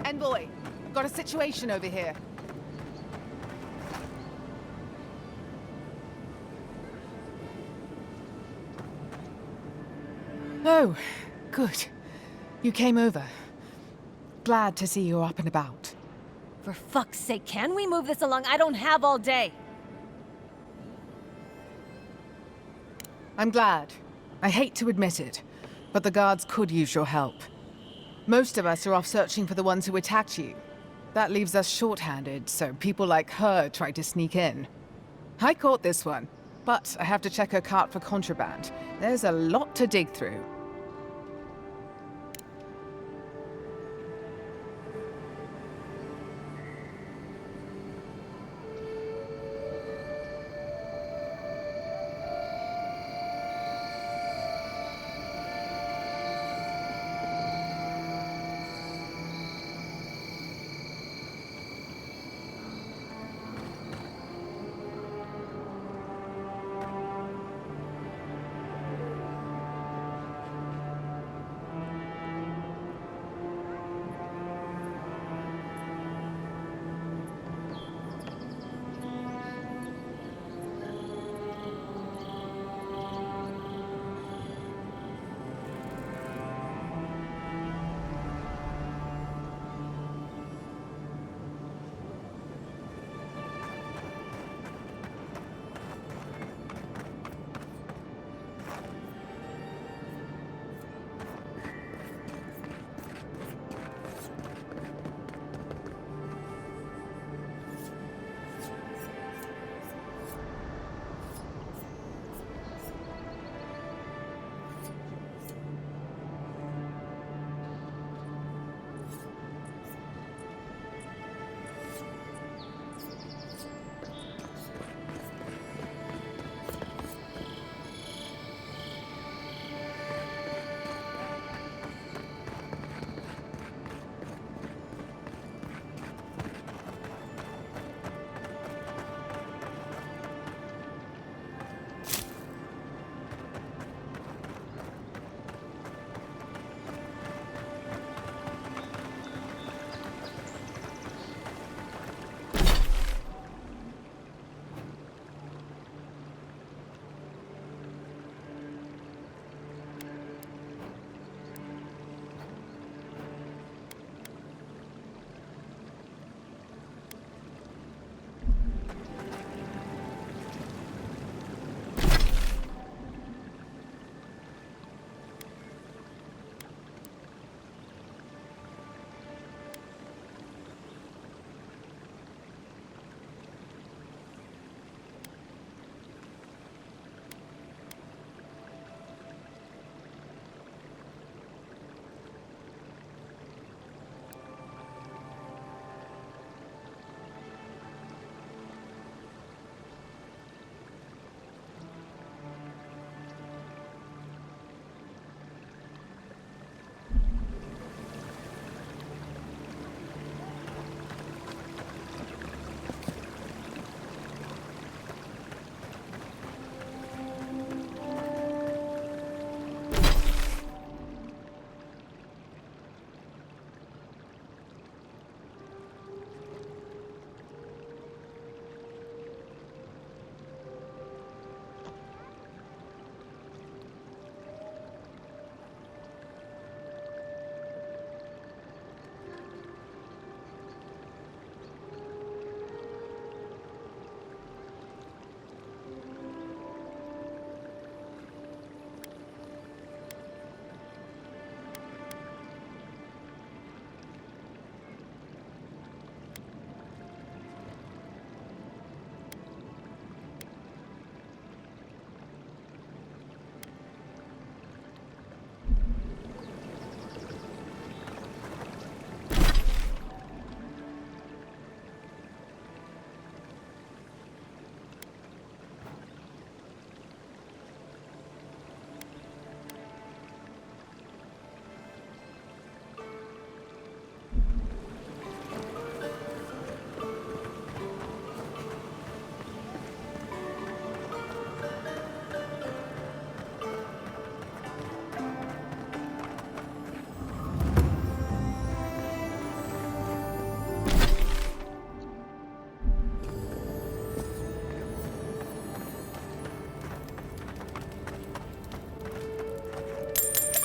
Envoy, got a situation over here. Oh, good. You came over. Glad to see you're up and about. For fuck's sake, can we move this along? I don't have all day. I'm glad. I hate to admit it, but the guards could use your help. Most of us are off searching for the ones who attacked you. That leaves us short-handed, so people like her try to sneak in. I caught this one, but I have to check her cart for contraband. There's a lot to dig through.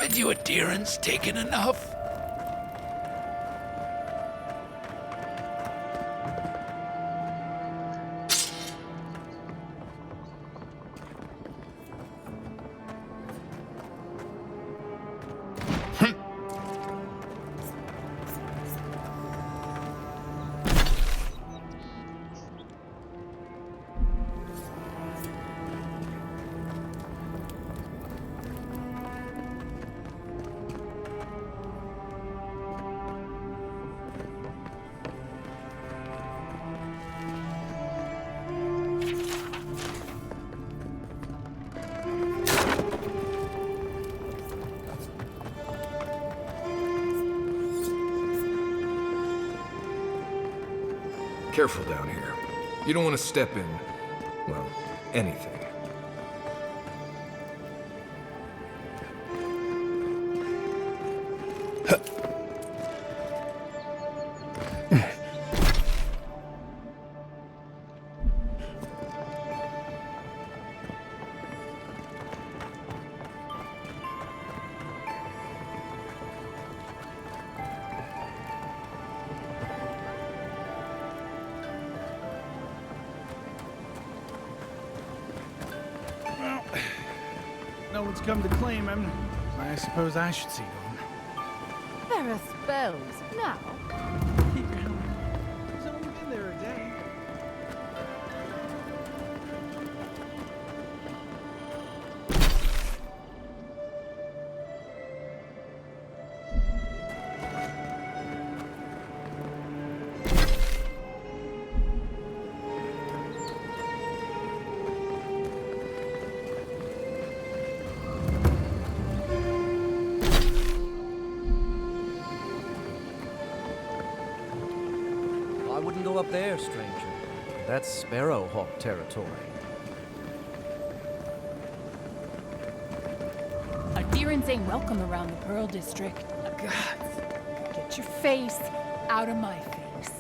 Haven't you adherents taken enough? Careful down here. You don't want to step in, well, anything. No one's come to claim him. I suppose I should see to him. There are spells now. He's only been there a day. I wouldn't go up there, stranger. That's Sparrowhawk territory. Adherents ain't welcome around the Pearl District. God, get your face out of my face.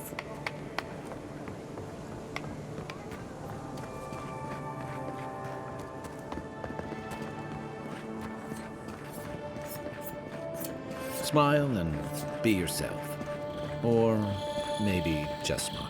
Smile and be yourself. Or maybe just smile.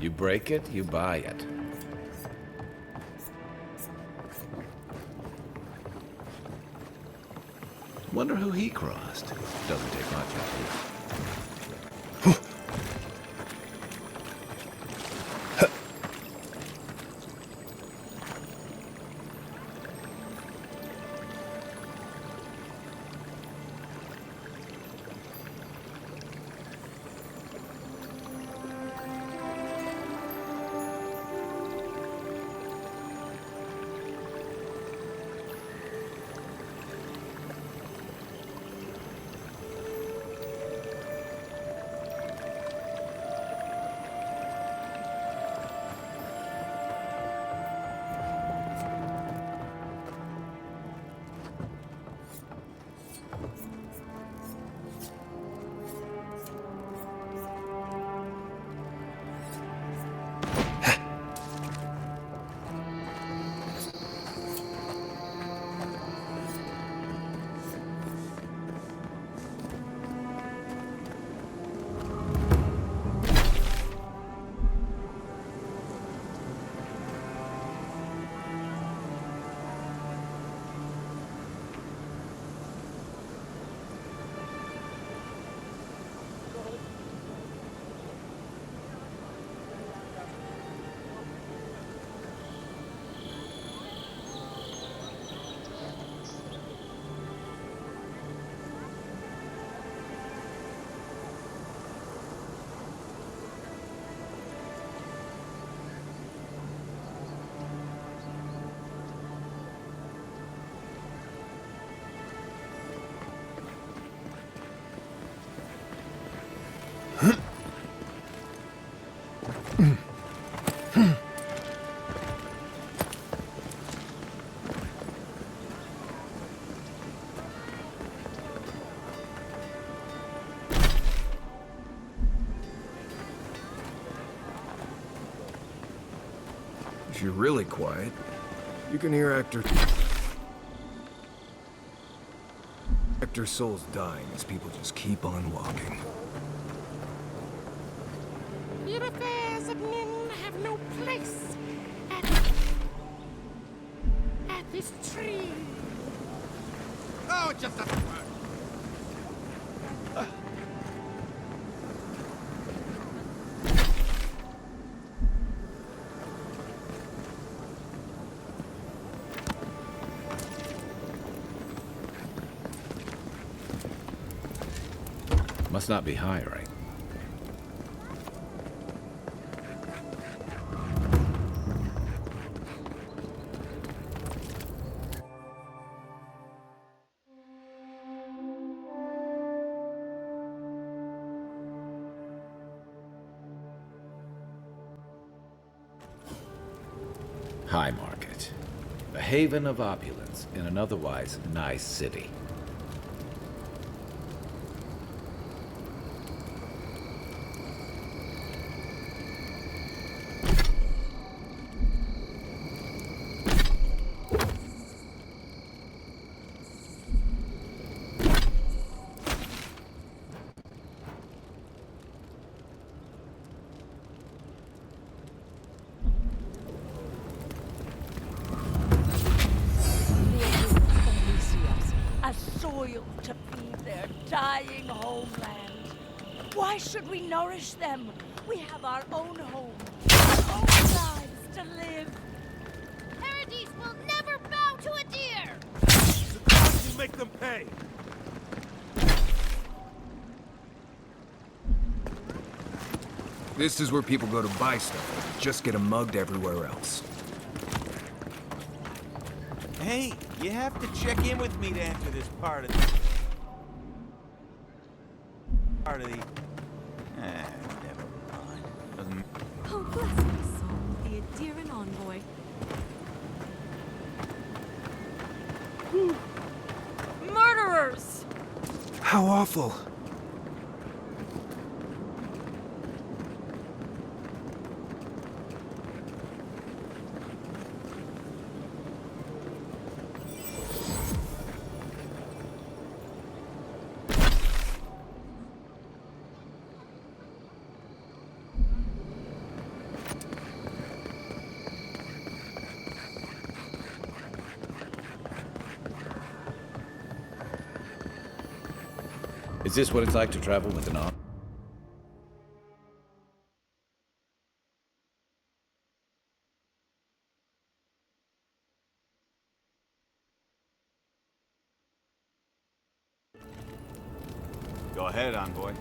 You break it, you buy it. Wonder who he crossed. Doesn't take much, I believe. If you're really quiet, you can hear actor souls dying as people just keep on walking. Your affairs of men have no place at this tree. Oh, it just doesn't work. Must not be hiring. High Market. A haven of opulence in an otherwise nice city. To feed their dying homeland. Why should we nourish them? We have our own home, our own lives to live. Paradise will never bow to a deer! The gods will make them pay! This is where people go to buy stuff, just get 'em mugged everywhere else. Hey, you have to check in with me to enter this part of the... never mind. Doesn't... Oh, bless my soul, the Adherin envoy. Murderers! How awful. Is this what it's like to travel with an arm? Go ahead, envoy.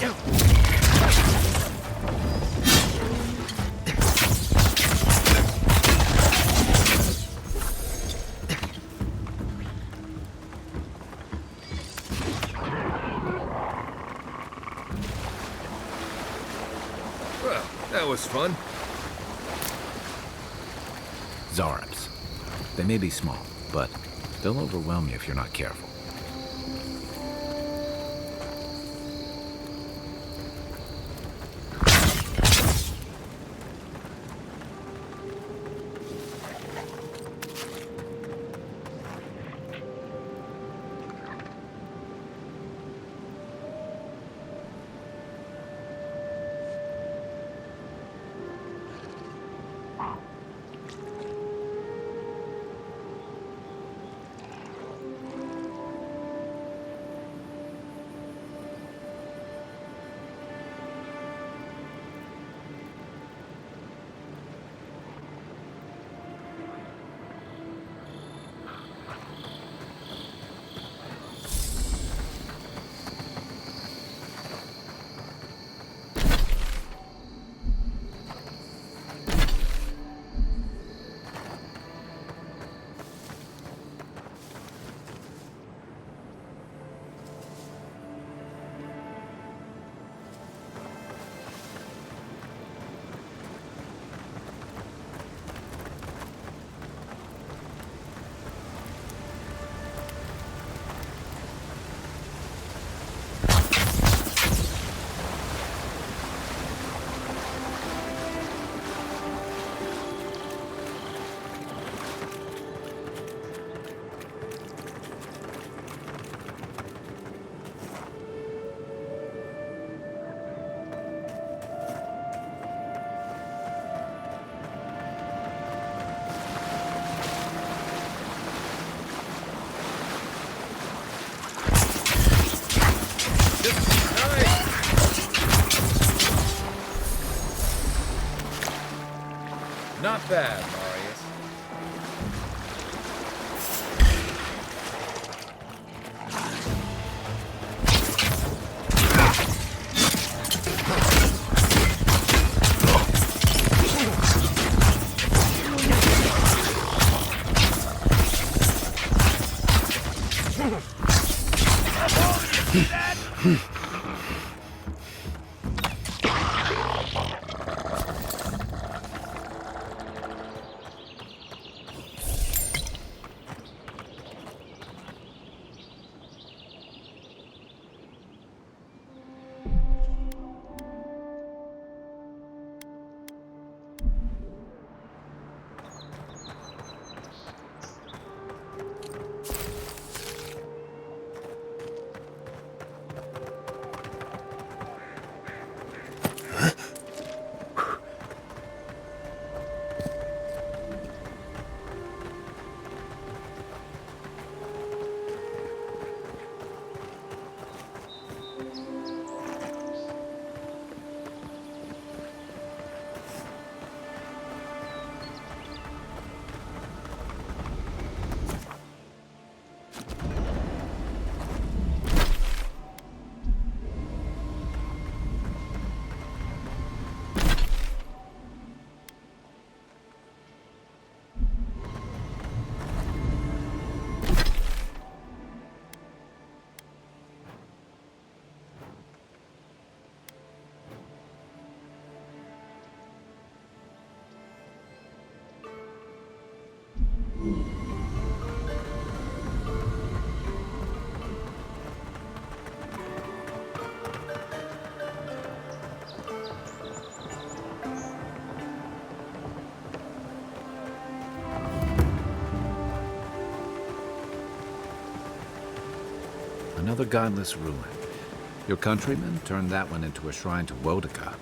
Well, that was fun. Zarabs. They may be small, but they'll overwhelm you if you're not careful. Not bad, Marius. Another godless ruin. Your countrymen turned that one into a shrine to Wodaka.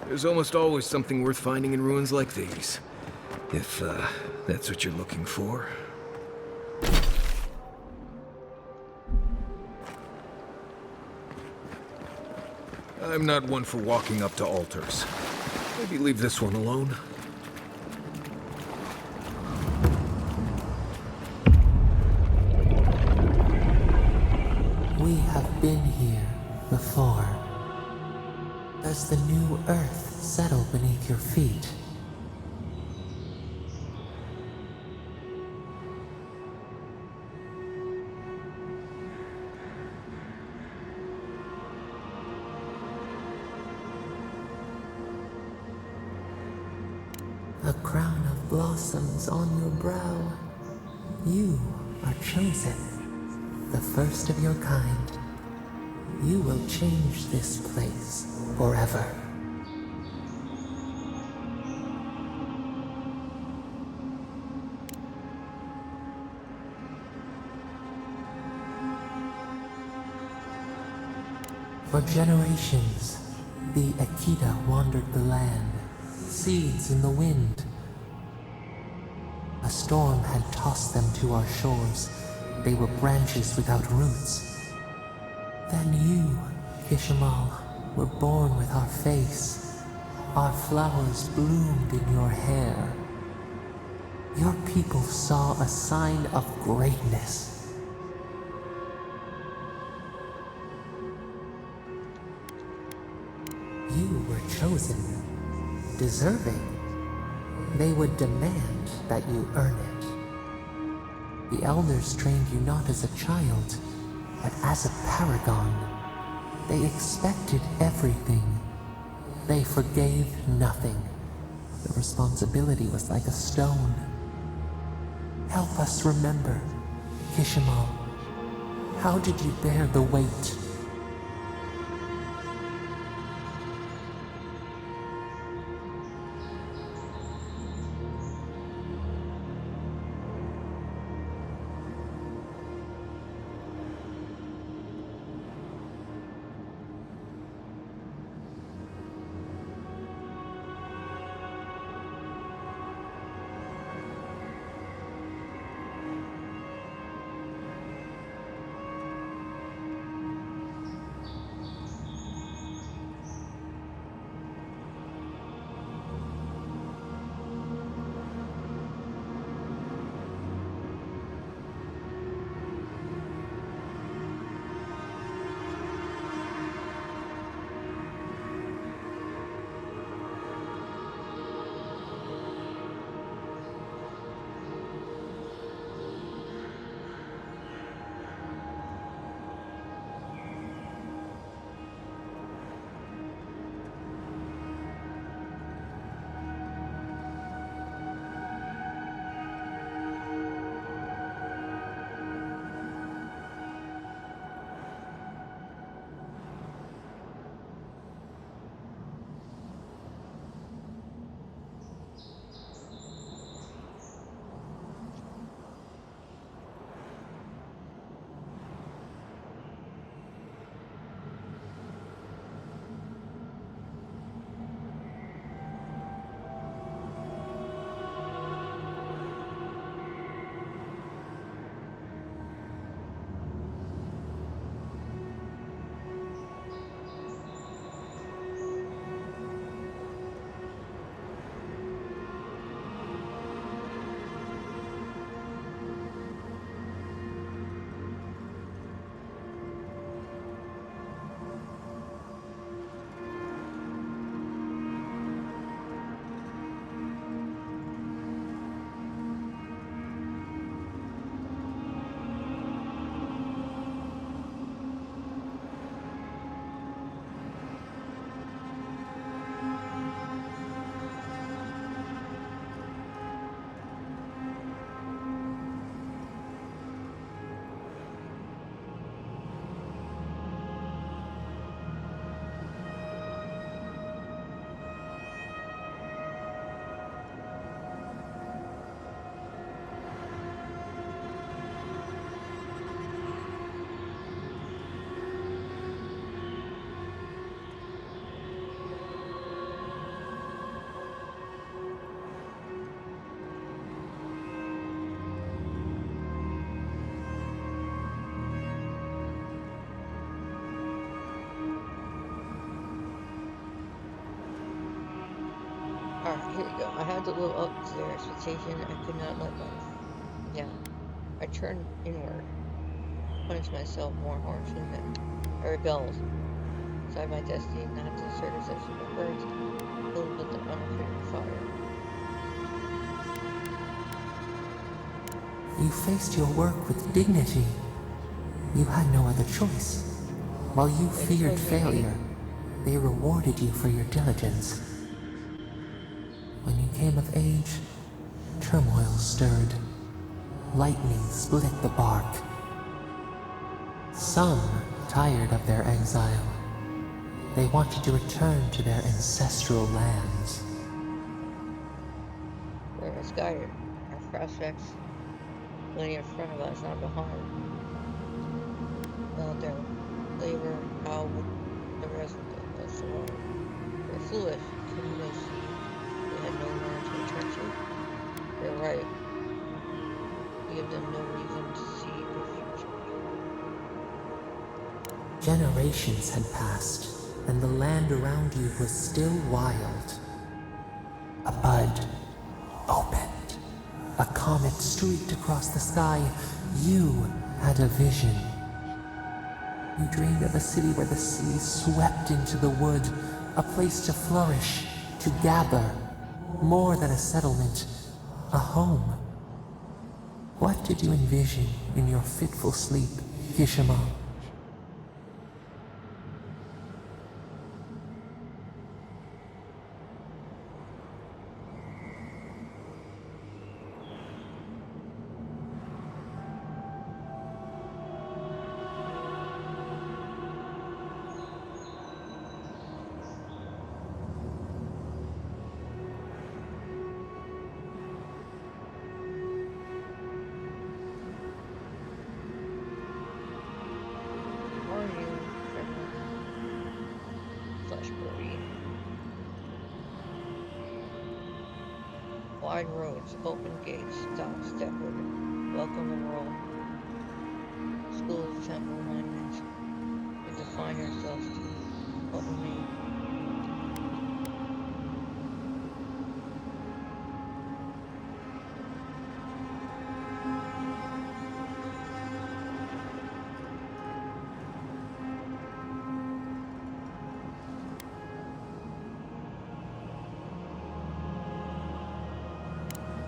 There's almost always something worth finding in ruins like these. If, that's what you're looking for. I'm not one for walking up to altars. Maybe leave this one alone. We have been here before. Does the new earth settle beneath your feet? A crown of blossoms on your brow. You are chosen, the first of your kind. You will change this place forever. For generations, the Akita wandered the land, seeds in the wind. A storm had tossed them to our shores. They were branches without roots. Then you, Kishimal, were born with our face. Our flowers bloomed in your hair. Your people saw a sign of greatness. You were chosen, deserving. They would demand that you earn it. The elders trained you not as a child, but as a paragon. They expected everything. They forgave nothing. The responsibility was like a stone. Help us remember, Kishimal. How did you bear the weight? here we go. I had to live up to their expectation. I could not let down. I turned inward, punished myself more harshly than I rebelled. Inside my destiny not to desert as such a hurt, filled with an unfearing fire. You faced your work with dignity. You had no other choice. While you feared failure, they rewarded you for your diligence. When you came of age, turmoil stirred. Lightning split the bark. Some, tired of their exile, they wanted to return to their ancestral lands. We're misguided. Our prospects lay in front of us, not behind. Without their labor, how would the rest of us survive? They're foolish. Couldn't they see they had no land to return to? They're right. Give them no reason to see a future. Generations had passed, and the land around you was still wild. A bud opened. A comet streaked across the sky. You had a vision. You dreamed of a city where the sea swept into the wood, a place to flourish, to gather, more than a settlement, a home. What did you envision in your fitful sleep, Kishima? Wide roads, open gates, stop, stepward, welcome the world. Schools, temple, monuments. We define ourselves to what we mean.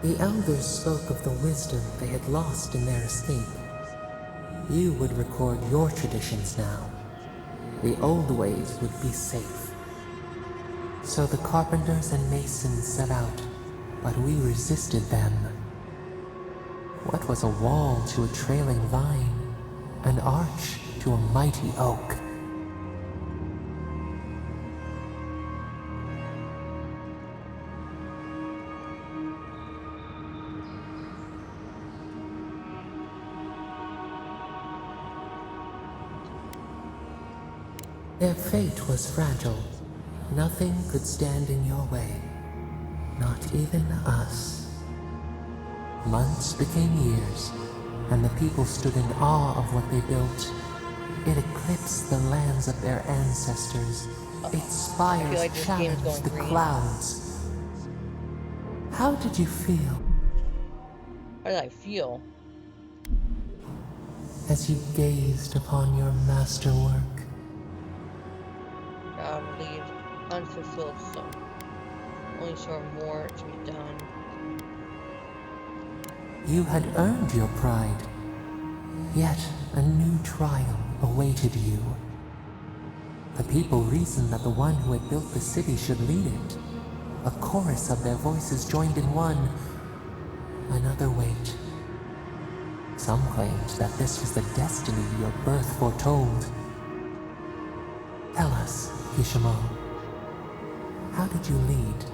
The elders spoke of the wisdom they had lost in their escape. You would record your traditions now. The old ways would be safe. So the carpenters and masons set out, but we resisted them. What was a wall to a trailing vine? An arch to a mighty oak? Their fate was fragile. Nothing could stand in your way. Not even us. Months became years, and the people stood in awe of what they built. It eclipsed the lands of their ancestors. Its spires challenged the clouds. How did you feel? How did I feel? As you gazed upon your masterwork. Proud, relieved, unfulfilled some. Only saw more to be done. You had earned your pride, yet a new trial awaited you. The people reasoned that the one who had built the city should lead it. A chorus of their voices joined in one. Another weight. Some claimed that this was the destiny your birth foretold. Tell us, Kishimo, how did you lead?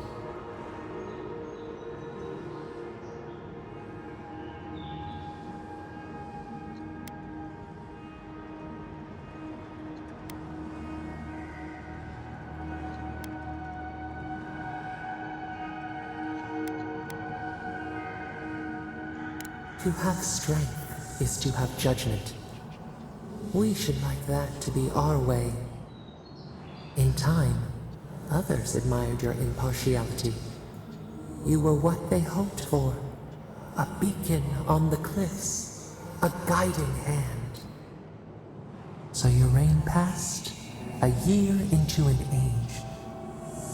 To have strength is to have judgment. We should like that to be our way. In time, others admired your impartiality. You were what they hoped for. A beacon on the cliffs. A guiding hand. So your reign passed, a year into an age.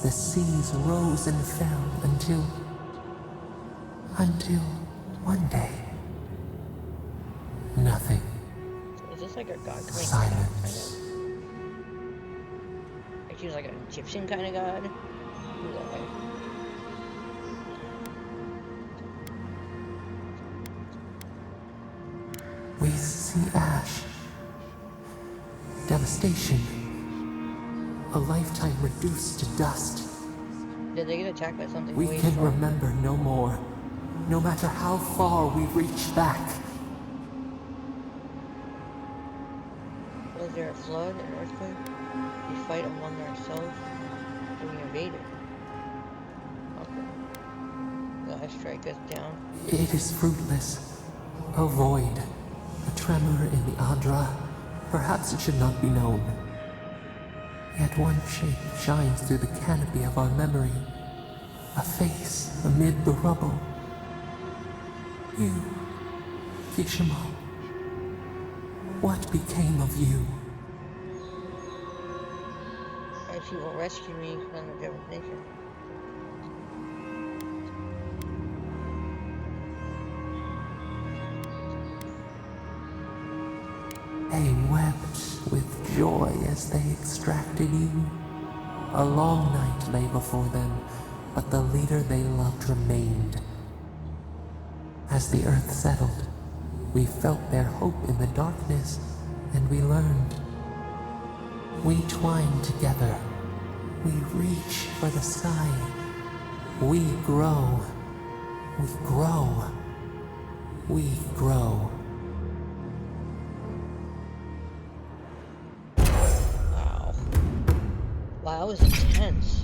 The seas rose and fell until one day. Nothing. Is this like a god coming Silence. down, kind of? Like he was like an Egyptian kind of god? Who's that guy? We see ash. Devastation. A lifetime reduced to dust. Did they get attacked by something We way can stronger? remember no more, no matter how far we reach back. Was there a flood, an earthquake? We fight among ourselves? Or we invaded? Okay. The ice strike us down. It is fruitless. A void. A tremor in the Adra. Perhaps it should not be known. Yet one shape shines through the canopy of our memory. A face amid the rubble. You, Kishimo. What became of you? She will rescue me from the devastation. They wept with joy as they extracted you. A long night lay before them, but the leader they loved remained. As the earth settled, we felt their hope in the darkness, and we learned. We twine together. We reach for the sky. We grow. We grow. We grow. Wow. Wow, that was intense.